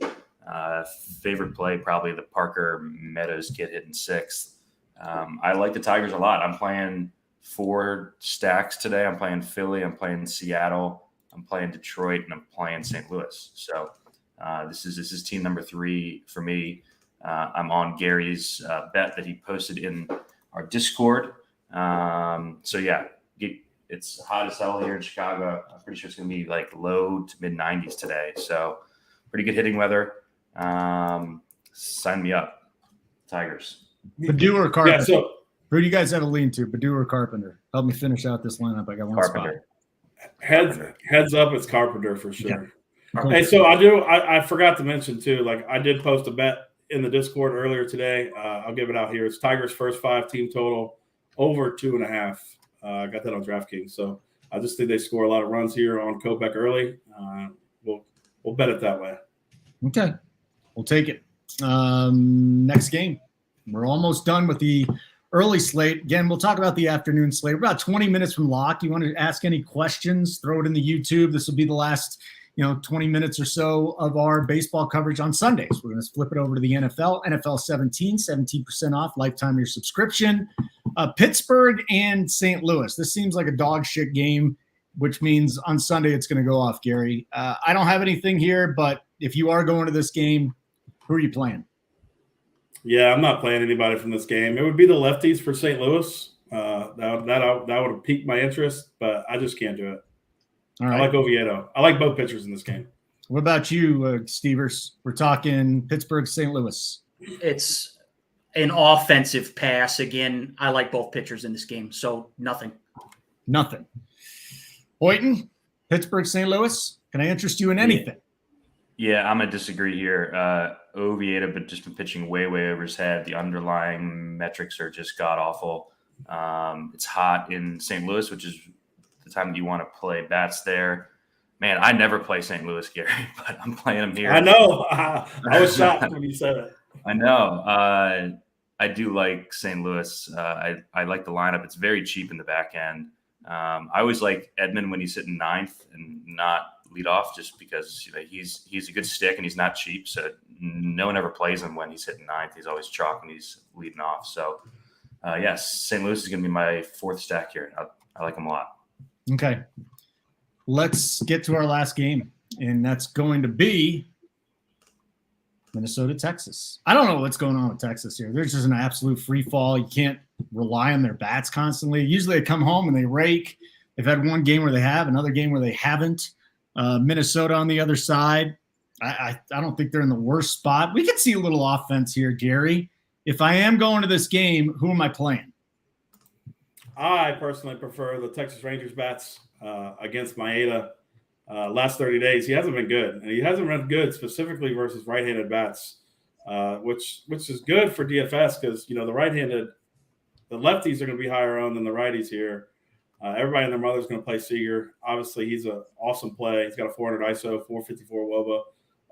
Favorite play, probably the Parker Meadows get hit in 6th. I like the Tigers a lot. I'm playing 4 stacks today. I'm playing Philly. I'm playing Seattle. I'm playing Detroit, and I'm playing St. Louis. So this is team number 3 for me. I'm on Gary's bet that he posted in our Discord. It's hot as hell here in Chicago. I'm pretty sure it's going to be like low to mid 90s today. So pretty good hitting weather. Sign me up, Tigers. Baddoo or Carpenter? Yeah, so who do you guys have a lean to, Baddoo or Carpenter? Help me finish out this lineup. I got one Carpenter. spot. Heads up, it's Carpenter for sure. Yeah. Hey, so I forgot to mention too, like I did post a bet in the Discord earlier today. I'll give it out here. It's Tigers first 5 team total over 2.5. I got that on DraftKings. So I just think they score a lot of runs here on Kopech early. We'll bet it that way. Okay. We'll take it. Next game. We're almost done with the early slate. Again, we'll talk about the afternoon slate. We're about 20 minutes from lock. You want to ask any questions, throw it in the YouTube. This will be the last 20 minutes or so of our baseball coverage on Sundays. We're going to flip it over to the NFL. NFL 17% off lifetime of your subscription. Pittsburgh and St. Louis. This seems like a dog shit game, which means on Sunday it's going to go off, Gary. I don't have anything here, but if you are going to this game, who are you playing? Yeah, I'm not playing anybody from this game. It would be the lefties for St. Louis. That would have piqued my interest, but I just can't do it. All right. I like Oviedo. I like both pitchers in this game. What about you, Stevers? We're talking Pittsburgh, St. Louis. It's an offensive pass. Again, I like both pitchers in this game, so nothing. Boynton, Pittsburgh, St. Louis. Can I interest you in anything? Yeah, I'm going to disagree here. Oviedo, but just been pitching way over his head. The underlying metrics are just god-awful. It's hot in St. Louis, which is the time that you want to play bats there. Man, I never play St. Louis, Gary, but I'm playing him here. I know. I was shocked when you said it. I know. I do like St. Louis. I like the lineup. It's very cheap in the back end. I always like Edman when he's hitting ninth and not lead off, just because he's a good stick and he's not cheap. So no one ever plays him when he's hitting ninth. He's always chalk when he's leading off. So yes, St. Louis is going to be my fourth stack here. I like him a lot. Okay. Let's get to our last game, and that's going to be Minnesota, Texas. I don't know what's going on with Texas here. There's just an absolute free fall. You can't rely on their bats constantly. Usually they come home and they rake. They've had one game where they have, another game where they haven't. Minnesota on the other side, I don't think they're in the worst spot. We could see a little offense here, Gary. If I am going to this game, who am I playing? I personally prefer the Texas Rangers bats against Maeda. Last 30 days, he hasn't been good. And he hasn't been good specifically versus right-handed bats, which is good for DFS because, the lefties are going to be higher owned than the righties here. Everybody and their mother's going to play Seager. Obviously, he's an awesome play. He's got a 400 ISO, 454 WOBA.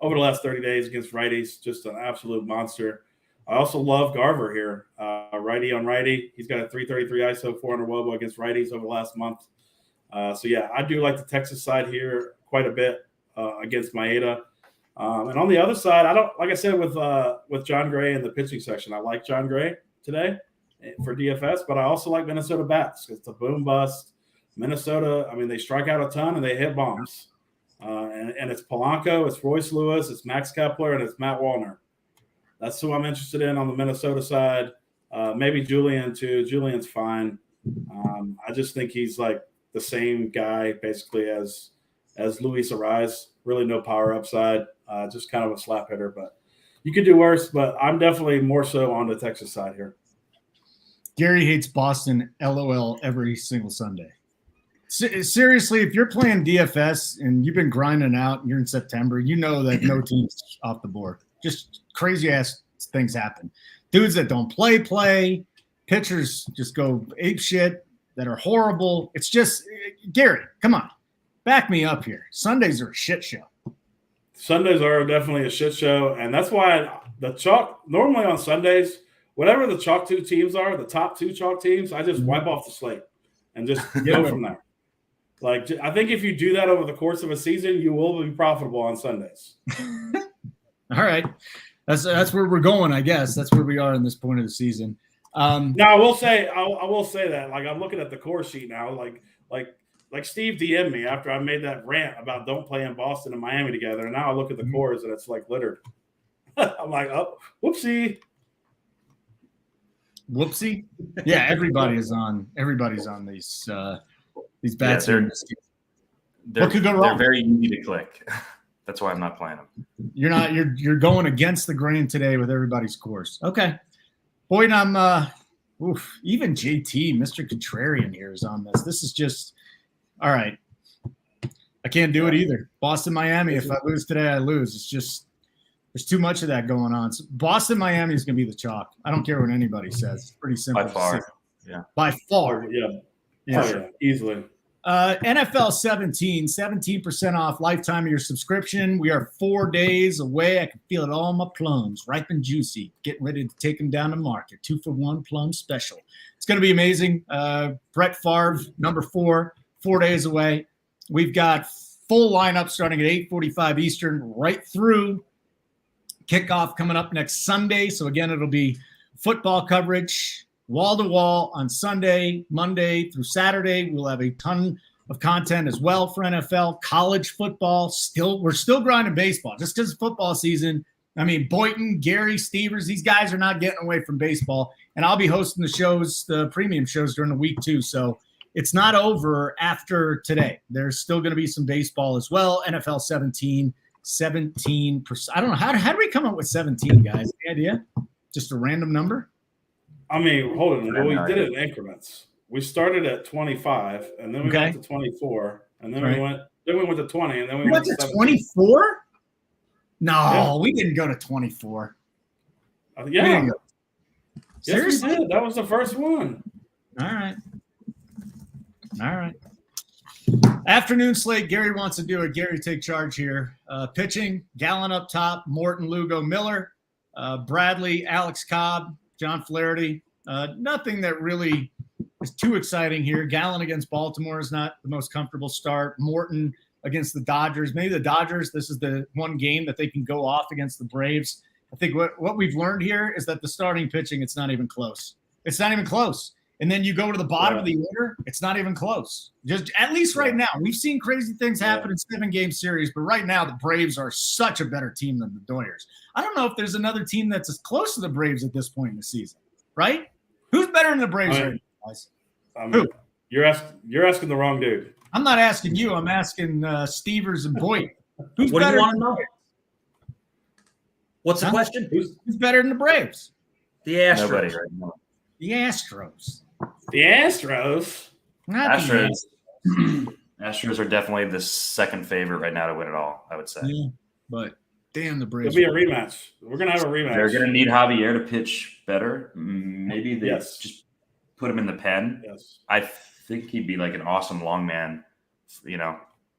Over the last 30 days against righties, just an absolute monster. I also love Garver here. Righty on righty. He's got a 333 ISO, 400 WOBA against righties over the last month. So, yeah, I do like the Texas side here quite a bit against Maeda. And on the other side, like I said, with John Gray in the pitching section, I like John Gray today for DFS, but I also like Minnesota bats. It's a boom bust. Minnesota, they strike out a ton and they hit bombs. And it's Polanco, it's Royce Lewis, it's Max Kepler, and it's Matt Wallner. That's who I'm interested in on the Minnesota side. Maybe Julian too. Julian's fine. I just think he's like the same guy basically as Luis Arraez. Really no power upside. Just kind of a slap hitter, but you could do worse. But I'm definitely more so on the Texas side here. Gary hates Boston, LOL, every single Sunday. Seriously, if you're playing DFS and you've been grinding out and you're in September, you know that no team's off the board. Just crazy-ass things happen. Dudes that don't play. Pitchers just go ape shit that are horrible. It's just, Gary, come on. Back me up here. Sundays are a shit show. Sundays are definitely a shit show, and that's why the chalk – normally on Sundays – whatever the chalk two teams are, the top two chalk teams, I just wipe off the slate and just go from there. Like, I think if you do that over the course of a season, you will be profitable on Sundays. All right. That's where we're going, I guess. That's where we are in this point of the season. Now, I will say that. Like, I'm looking at the core sheet now. Like Steve DM'd me after I made that rant about don't play in Boston and Miami together. And now I look at the cores and it's like littered. I'm like, oh, whoopsie. Whoopsie. Yeah, everybody's on these bats. Yeah, what could go wrong? They're very easy to click. That's why I'm not playing them. You're going against the grain today with everybody's course. Okay. Boyd, I'm even JT, Mr. Contrarian here is on this. This is just all right. I can't do it either. Boston, Miami. If I lose today, I lose. It's just there's too much of that going on. So Boston, Miami is going to be the chalk. I don't care what anybody says. It's pretty simple. By far. Yeah. By far. Yeah. Sure. Easily. NFL 17% off lifetime of your subscription. We are 4 days away. I can feel it all in my plums, ripe and juicy. Getting ready to take them down to market. 2-for-1 plum special. It's going to be amazing. Brett Favre, number 4 days away. We've got full lineup starting at 8:45 Eastern right through kickoff coming up next Sunday. So again, it'll be football coverage wall to wall on Sunday, Monday through Saturday. We'll have a ton of content as well for NFL, college football. We're still grinding baseball just because it's football season. Boynton, Gary, Stevers, these guys are not getting away from baseball. And I'll be hosting the premium shows during the week too. So it's not over after today. There's still going to be some baseball as well. NFL 17%. I don't know. How did we come up with 17, guys? Any idea? Just a random number? Hold on. Well, we did it in increments. We started at 25, and then we went to 24, and then we went to 20, and then we went to 24? No, we didn't go to 24. Yeah. Seriously? Yes, we did. That was the first one. All right. Afternoon slate. Gary wants to do it. Gary, take charge here. Pitching, Gallen up top, Morton, Lugo, Miller, Bradley, Alex Cobb, John Flaherty. Nothing that really is too exciting here. Gallen against Baltimore is not the most comfortable start. Morton against the Dodgers. Maybe the Dodgers, this is the one game that they can go off against the Braves. I think what we've learned here is that the starting pitching, it's not even close. It's not even close. And then you go to the bottom of the order, it's not even close. Just at least right now. We've seen crazy things happen in 7-game series, but right now the Braves are such a better team than the Doyers. I don't know if there's another team that's as close to the Braves at this point in the season, right? Who's better than the Braves right now, guys? Who? You're asking the wrong dude. I'm not asking you. I'm asking Stevers and Boyd. Who's What do better you want than to know? What's the question? Who's better than the Braves? The Astros. Nobody right now. The Astros. The Astros. Not the Astros are definitely the second favorite right now to win it all, I would say. Yeah, but damn the Braves. It'll be a rematch. We're going to have a rematch. They're going to need Javier to pitch better. Maybe they just put him in the pen. Yes. I think he'd be like an awesome long man,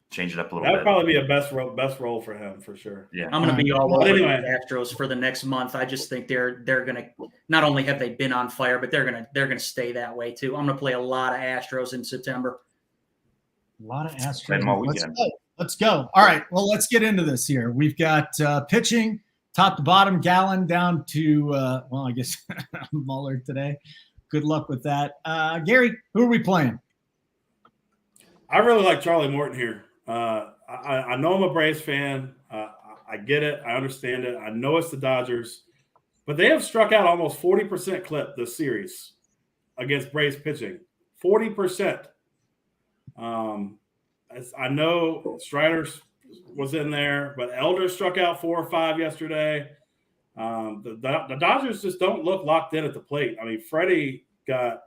change it up a little bit. That'd probably be a best role for him for sure. Yeah. I'm going to be all over anyway. the Astros for the next month. I just think they're going to not only have they been on fire, but they're going to stay that way too. I'm going to play a lot of Astros in September. A lot of Astros. Play them all weekend. Let's go. All right. Well, let's get into this here. We've got pitching, top to bottom, Gallen down to, I guess Muller today. Good luck with that. Gary, who are we playing? I really like Charlie Morton here. I know I'm a Braves fan. I get it. I understand it. I know it's the Dodgers. But they have struck out almost 40% clip this series against Braves pitching. 40%. I know Strider's was in there, but Elder struck out 4 or 5 yesterday. The Dodgers just don't look locked in at the plate. I mean, Freddie got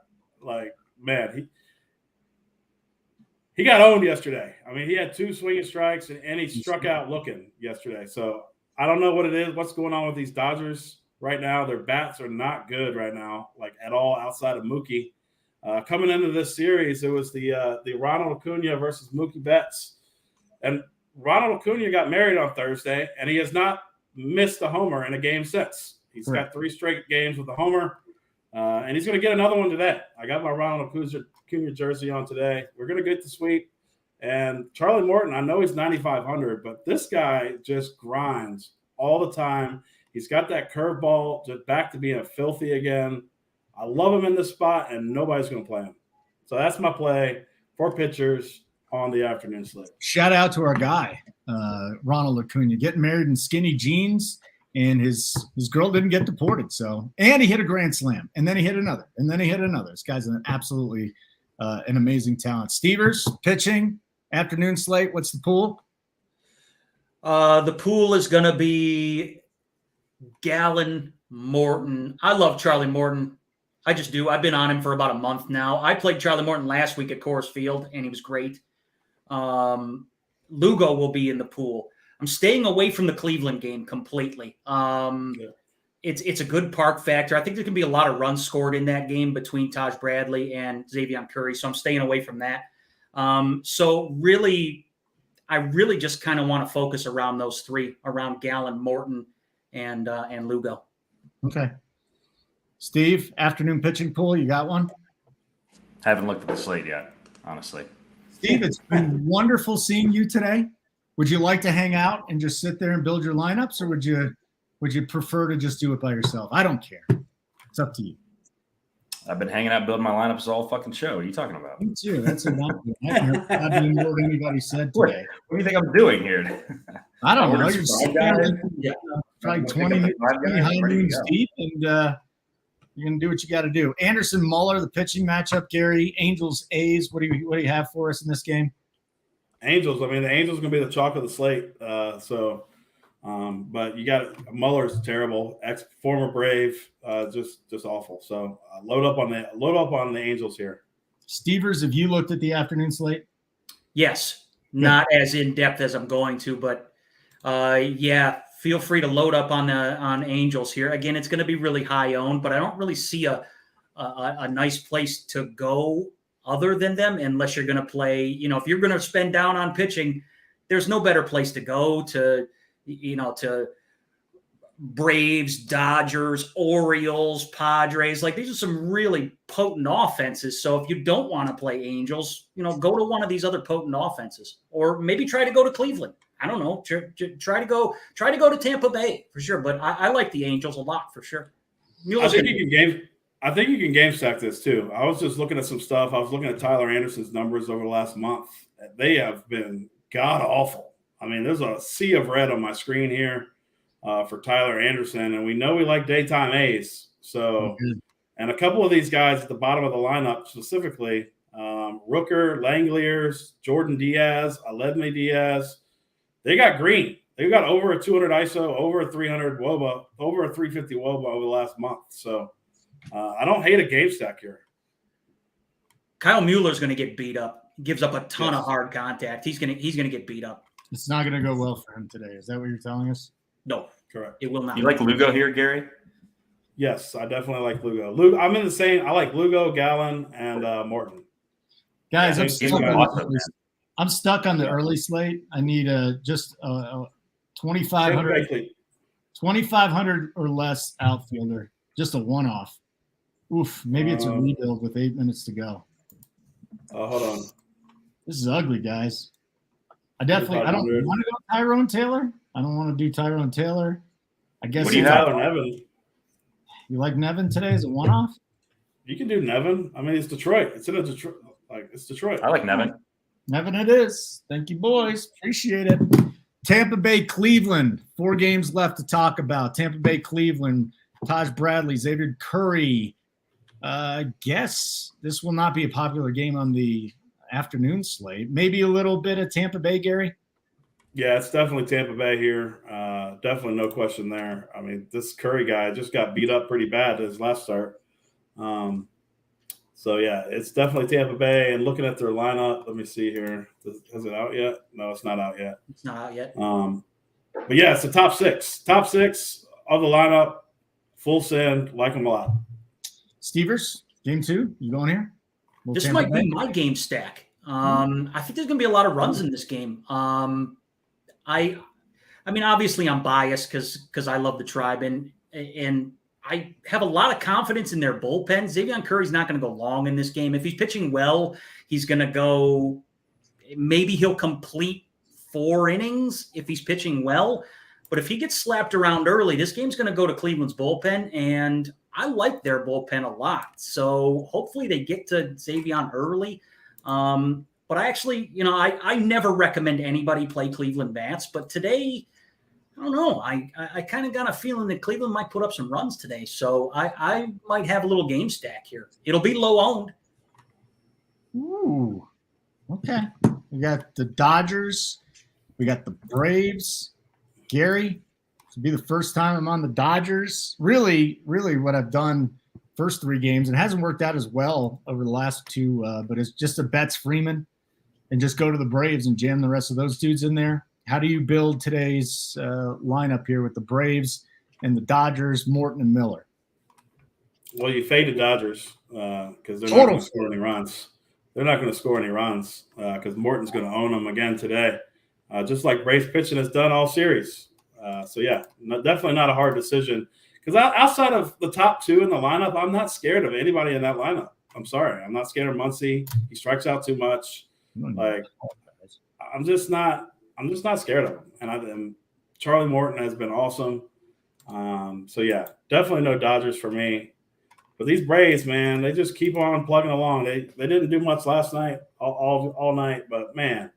he got owned yesterday. I mean, he had 2 swinging strikes and he struck out looking yesterday. So I don't know what it is, what's going on with these Dodgers right now. Their bats are not good right now, like at all outside of Mookie. Coming into this series, it was the Ronald Acuna versus Mookie Betts. And Ronald Acuna got married on Thursday, and he has not missed a homer in a game since. He's got 3 straight games with a homer, and he's going to get another one today. I got my Ronald Acuna jersey on today. We're going to get the sweep. And Charlie Morton, I know he's 9,500, but this guy just grinds all the time. He's got that curveball just back to being filthy again. I love him in this spot, and nobody's going to play him. So that's my play for pitchers on the afternoon slate. Shout out to our guy, Ronald Acuna, getting married in skinny jeans, and his girl didn't get deported. So, and he hit a grand slam, and then he hit another, and then he hit another. This guy's absolutely an amazing talent. Stevers, pitching, afternoon slate. What's the pool? The pool is going to be Gallen, Morton. I love Charlie Morton. I just do. I've been on him for about a month now. I played Charlie Morton last week at Coors Field, and he was great. Lugo will be in the pool. I'm staying away from the Cleveland game completely. It's a good park factor. I think there can be a lot of runs scored in that game between Taj Bradley and Xavier Curry, so I'm staying away from that. So really, I really just kind of want to focus around those 3, around Gallen, Morton, and Lugo. Okay. Steve, afternoon pitching pool, you got one? Haven't looked at the slate yet, honestly. Steve, it's been wonderful seeing you today. Would you like to hang out and just sit there and build your lineups, or would you prefer to just do it by yourself? I don't care. It's up to you. I've been hanging out building my lineups all fucking show. What are you talking about? Me too. That's enough. I haven't heard more than anybody said today. What do you think I'm doing here? I don't know. We're You're just sitting five there, guys. probably 20 high noons deep, and you're going to do what you got to do. Anderson, Muller, the pitching matchup, Gary, Angels, A's. What do you have for us in this game? Angels. I mean, the Angels going to be the chalk of the slate. But you got Muller's terrible, former Brave, just awful. So load up on the Angels here. Stevers, have you looked at the afternoon slate? Yes, not as in depth as I'm going to, but feel free to load up on Angels here. Again, it's going to be really high owned, but I don't really see a nice place to go other than them unless you're going to play. If you're going to spend down on pitching, there's no better place to go to Braves, Dodgers, Orioles, Padres. Like, these are some really potent offenses. So if you don't want to play Angels, go to one of these other potent offenses, or maybe try to go to Cleveland. I don't know. Try to go to Tampa Bay for sure. But I like the Angels a lot for sure. I think you can game stack this too. I was just looking at some stuff. I was looking at Tyler Anderson's numbers over the last month. They have been god awful. I mean, there's a sea of red on my screen here for Tyler Anderson, and we know we like daytime A's. So, and a couple of these guys at the bottom of the lineup, specifically Rooker, Langeliers, Jordan Diaz, Aledmys Diaz, they got green. They've got over a 200 ISO, over a 300 WOBA, over a 350 WOBA over the last month. So I don't hate a game stack here. Kyle Mueller's going to get beat up. He gives up a ton of hard contact. He's going to get beat up. It's not going to go well for him today. Is that what you're telling us? No, correct. It will not. You like Lugo here, Gary? Yes, I definitely like Lugo. I'm in the same. I like Lugo, Gallen, and Morton. Guys, I'm stuck on the Yeah. early slate. I need just a 2,500 or less outfielder, just a one-off. Oof, maybe it's a rebuild with 8 minutes to go. Hold on. This is ugly, guys. I don't want to go Tyrone Taylor. I don't want to do Tyrone Taylor. I guess What do you have? Nevin. You like Nevin today as a one-off? You can do Nevin. I mean, it's Detroit. It's in a Detroit. It's Detroit. I like Nevin. Nevin it is. Thank you, boys. Appreciate it. Tampa Bay, Cleveland. 4 games left to talk about. Tampa Bay, Cleveland. Taj Bradley, Xavier Curry. I guess this will not be a popular game on the afternoon slate. Maybe a little bit of Tampa Bay, Gary? Yeah, it's definitely Tampa Bay here. Definitely no question there. I mean, this Curry guy just got beat up pretty bad his last start. So, yeah, it's definitely Tampa Bay. And looking at their lineup, let me see here. Is it out yet? No, it's not out yet. It's not out yet. But, yeah, it's the top 6. Top 6 of the lineup, full send, like them a lot. Stevers, game 2, you going here? This might be my game stack. I think there's going to be a lot of runs in this game. I mean, obviously I'm biased because I love the Tribe, and I have a lot of confidence in their bullpen. Xavier Curry's not going to go long in this game. If he's pitching well, he's going to go – maybe he'll complete 4 innings if he's pitching well. But if he gets slapped around early, this game's going to go to Cleveland's bullpen, and I like their bullpen a lot. So hopefully they get to Xavier early. But I actually, I never recommend anybody play Cleveland bats. But today, I don't know. I kind of got a feeling that Cleveland might put up some runs today. So I might have a little game stack here. It'll be low owned. Ooh, okay. We got the Dodgers. We got the Braves. Gary, this will be the first time I'm on the Dodgers. Really, really what I've done first 3 games. It hasn't worked out as well over the last 2, but it's just a Betts Freeman and just go to the Braves and jam the rest of those dudes in there. How do you build today's lineup here with the Braves and the Dodgers, Morton and Miller? Well, you fade the Dodgers because they're not going to score any runs. They're not going to score any runs because Morton's going to own them again today, just like Braves pitching has done all series. So, yeah, definitely not a hard decision. Because outside of the top 2 in the lineup, I'm not scared of anybody in that lineup. I'm sorry. I'm not scared of Muncy. He strikes out too much. I'm just not scared of him. And Charlie Morton has been awesome. So, yeah, definitely no Dodgers for me. But these Braves, man, they just keep on plugging along. They didn't do much last night, all night. But, man,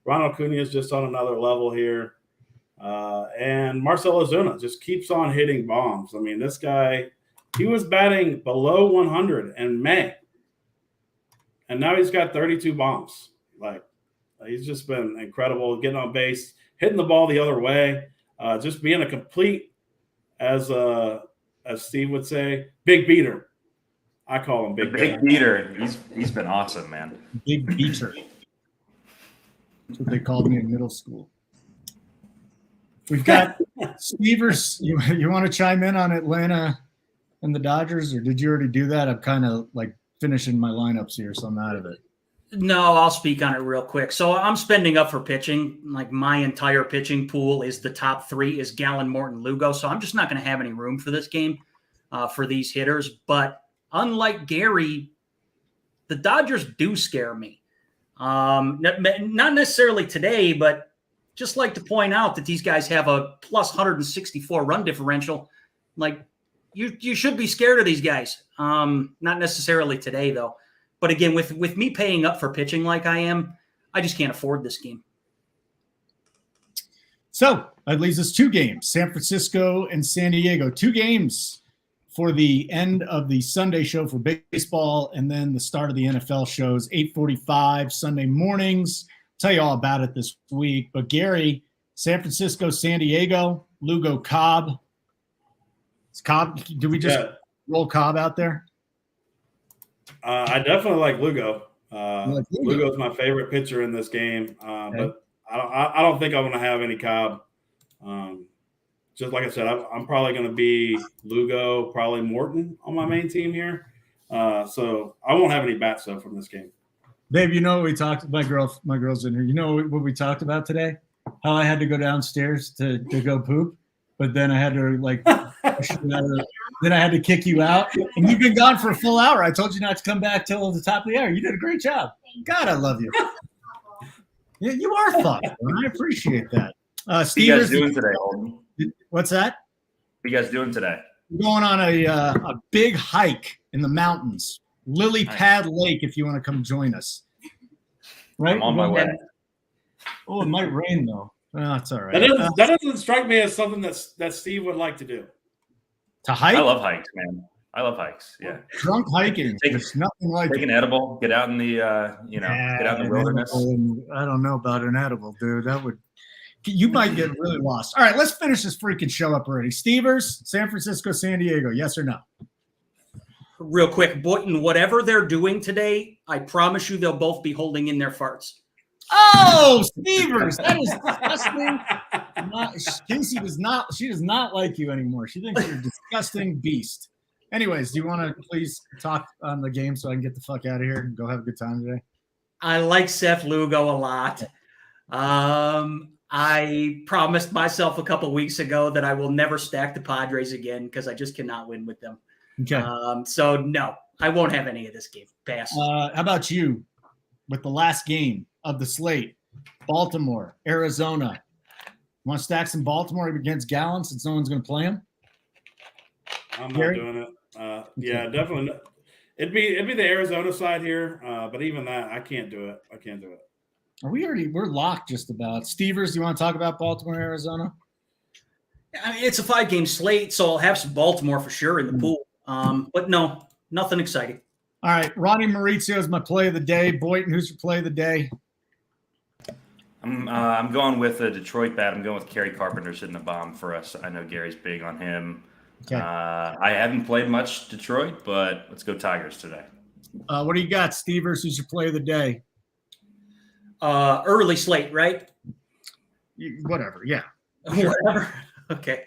Ronald Acuna is just on another level here. And Marcell Ozuna just keeps on hitting bombs. I mean, this guy, he was batting below 100 in May. And now he's got 32 bombs. Like, he's just been incredible, getting on base, hitting the ball the other way, just being a complete, as Steve would say, big beater. I call him big beater. He's been awesome, man. Big beater. That's what they called me in middle school. We've got Stevers, you want to chime in on Atlanta and the Dodgers, or did you already do that? I'm kind of like finishing my lineups here, so I'm out of it. No, I'll speak on it real quick. So I'm spending up for pitching. Like my entire pitching pool is the top three is Gallen, Morton, Lugo. So I'm just not going to have any room for this game for these hitters. But unlike Gary, the Dodgers do scare me. Not necessarily today, but just like to point out that these guys have a plus 164 run differential. Like you should be scared of these guys. Not necessarily today though. But again, with me paying up for pitching like I am, I just can't afford this game. So that leaves us 2 games, San Francisco and San Diego. 2 games for the end of the Sunday show for baseball, and then the start of the NFL shows, 8:45 Sunday mornings. Tell you all about it this week. But Gary, San Francisco, San Diego, Lugo, Cobb. Is Cobb? Do we just roll Cobb out there? I definitely like Lugo. Lugo is my favorite pitcher in this game, but I don't think I'm going to have any Cobb. Just like I said, I'm probably going to be Lugo, probably Morton on my main team here. So I won't have any bat stuff from this game. Babe, you know what we talked? My girl's in here. You know what we talked about today? How I had to go downstairs to go poop, but then I had to then I had to kick you out, and you've been gone for a full hour. I told you not to come back till the top of the hour. You did a great job. God, I love you. Yeah, you are thoughtful, and I appreciate that. What are you guys doing today, Holden? What's that? What are you guys doing today? We're going on a big hike in the mountains, Lily Pad Lake, if you want to come join us. Right? I'm on my way. Oh, it might rain, though. Oh, it's all right. That doesn't strike me as something that Steve would like to do. To hike? I love hikes, man. I love hikes. Yeah. Drunk hiking. There's nothing like take an edible, get out in the get out in the wilderness. I don't know about an edible, dude. You might get really lost. All right, let's finish this freaking show up already. Stevers, San Francisco, San Diego. Yes or no? Real quick, Boynton, whatever they're doing today, I promise you they'll both be holding in their farts. Oh, Stevers, that is disgusting. Casey she does not like you anymore. She thinks you're a disgusting beast. Anyways, do you want to please talk on the game so I can get the fuck out of here and go have a good time today? I like Seth Lugo a lot. I promised myself a couple weeks ago that I will never stack the Padres again because I just cannot win with them. Okay. So no, I won't have any of this game. Pass. How about you with the last game of the slate? Baltimore, Arizona. Want to stack some Baltimore against Gallen since no one's going to play him? I'm not doing it. Yeah, definitely. It'd be the Arizona side here, but even that, I can't do it. We're locked just about. Stevers, do you want to talk about Baltimore, Arizona? I mean, it's a 5-game slate, so I'll have some Baltimore for sure in the pool. But no, nothing exciting. All right, Ronnie Maurizio is my play of the day. Boynton, who's your play of the day? I'm going with a Detroit bat. I'm going with Kerry Carpenter sitting a bomb for us. I know Gary's big on him. Okay. I haven't played much Detroit, but let's go Tigers today. What do you got, Stevers? Who's your play of the day? Early slate, right? Whatever, yeah. Sure. Whatever. Okay.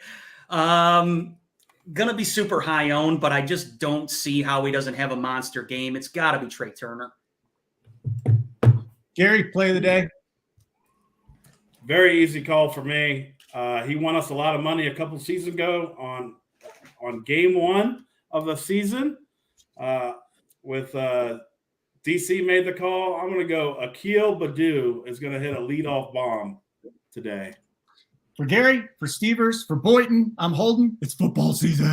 Gonna be super high owned, but I just don't see how he doesn't have a monster game. It's got to be Trey Turner. Gary, play of the day? Very easy call for me. He won us a lot of money a couple seasons ago on game 1 of the season with DC made the call. I'm going to go Akil Baddoo is going to hit a leadoff bomb today. For Gary, for Stevers, for Boynton, I'm Holden. It's football season.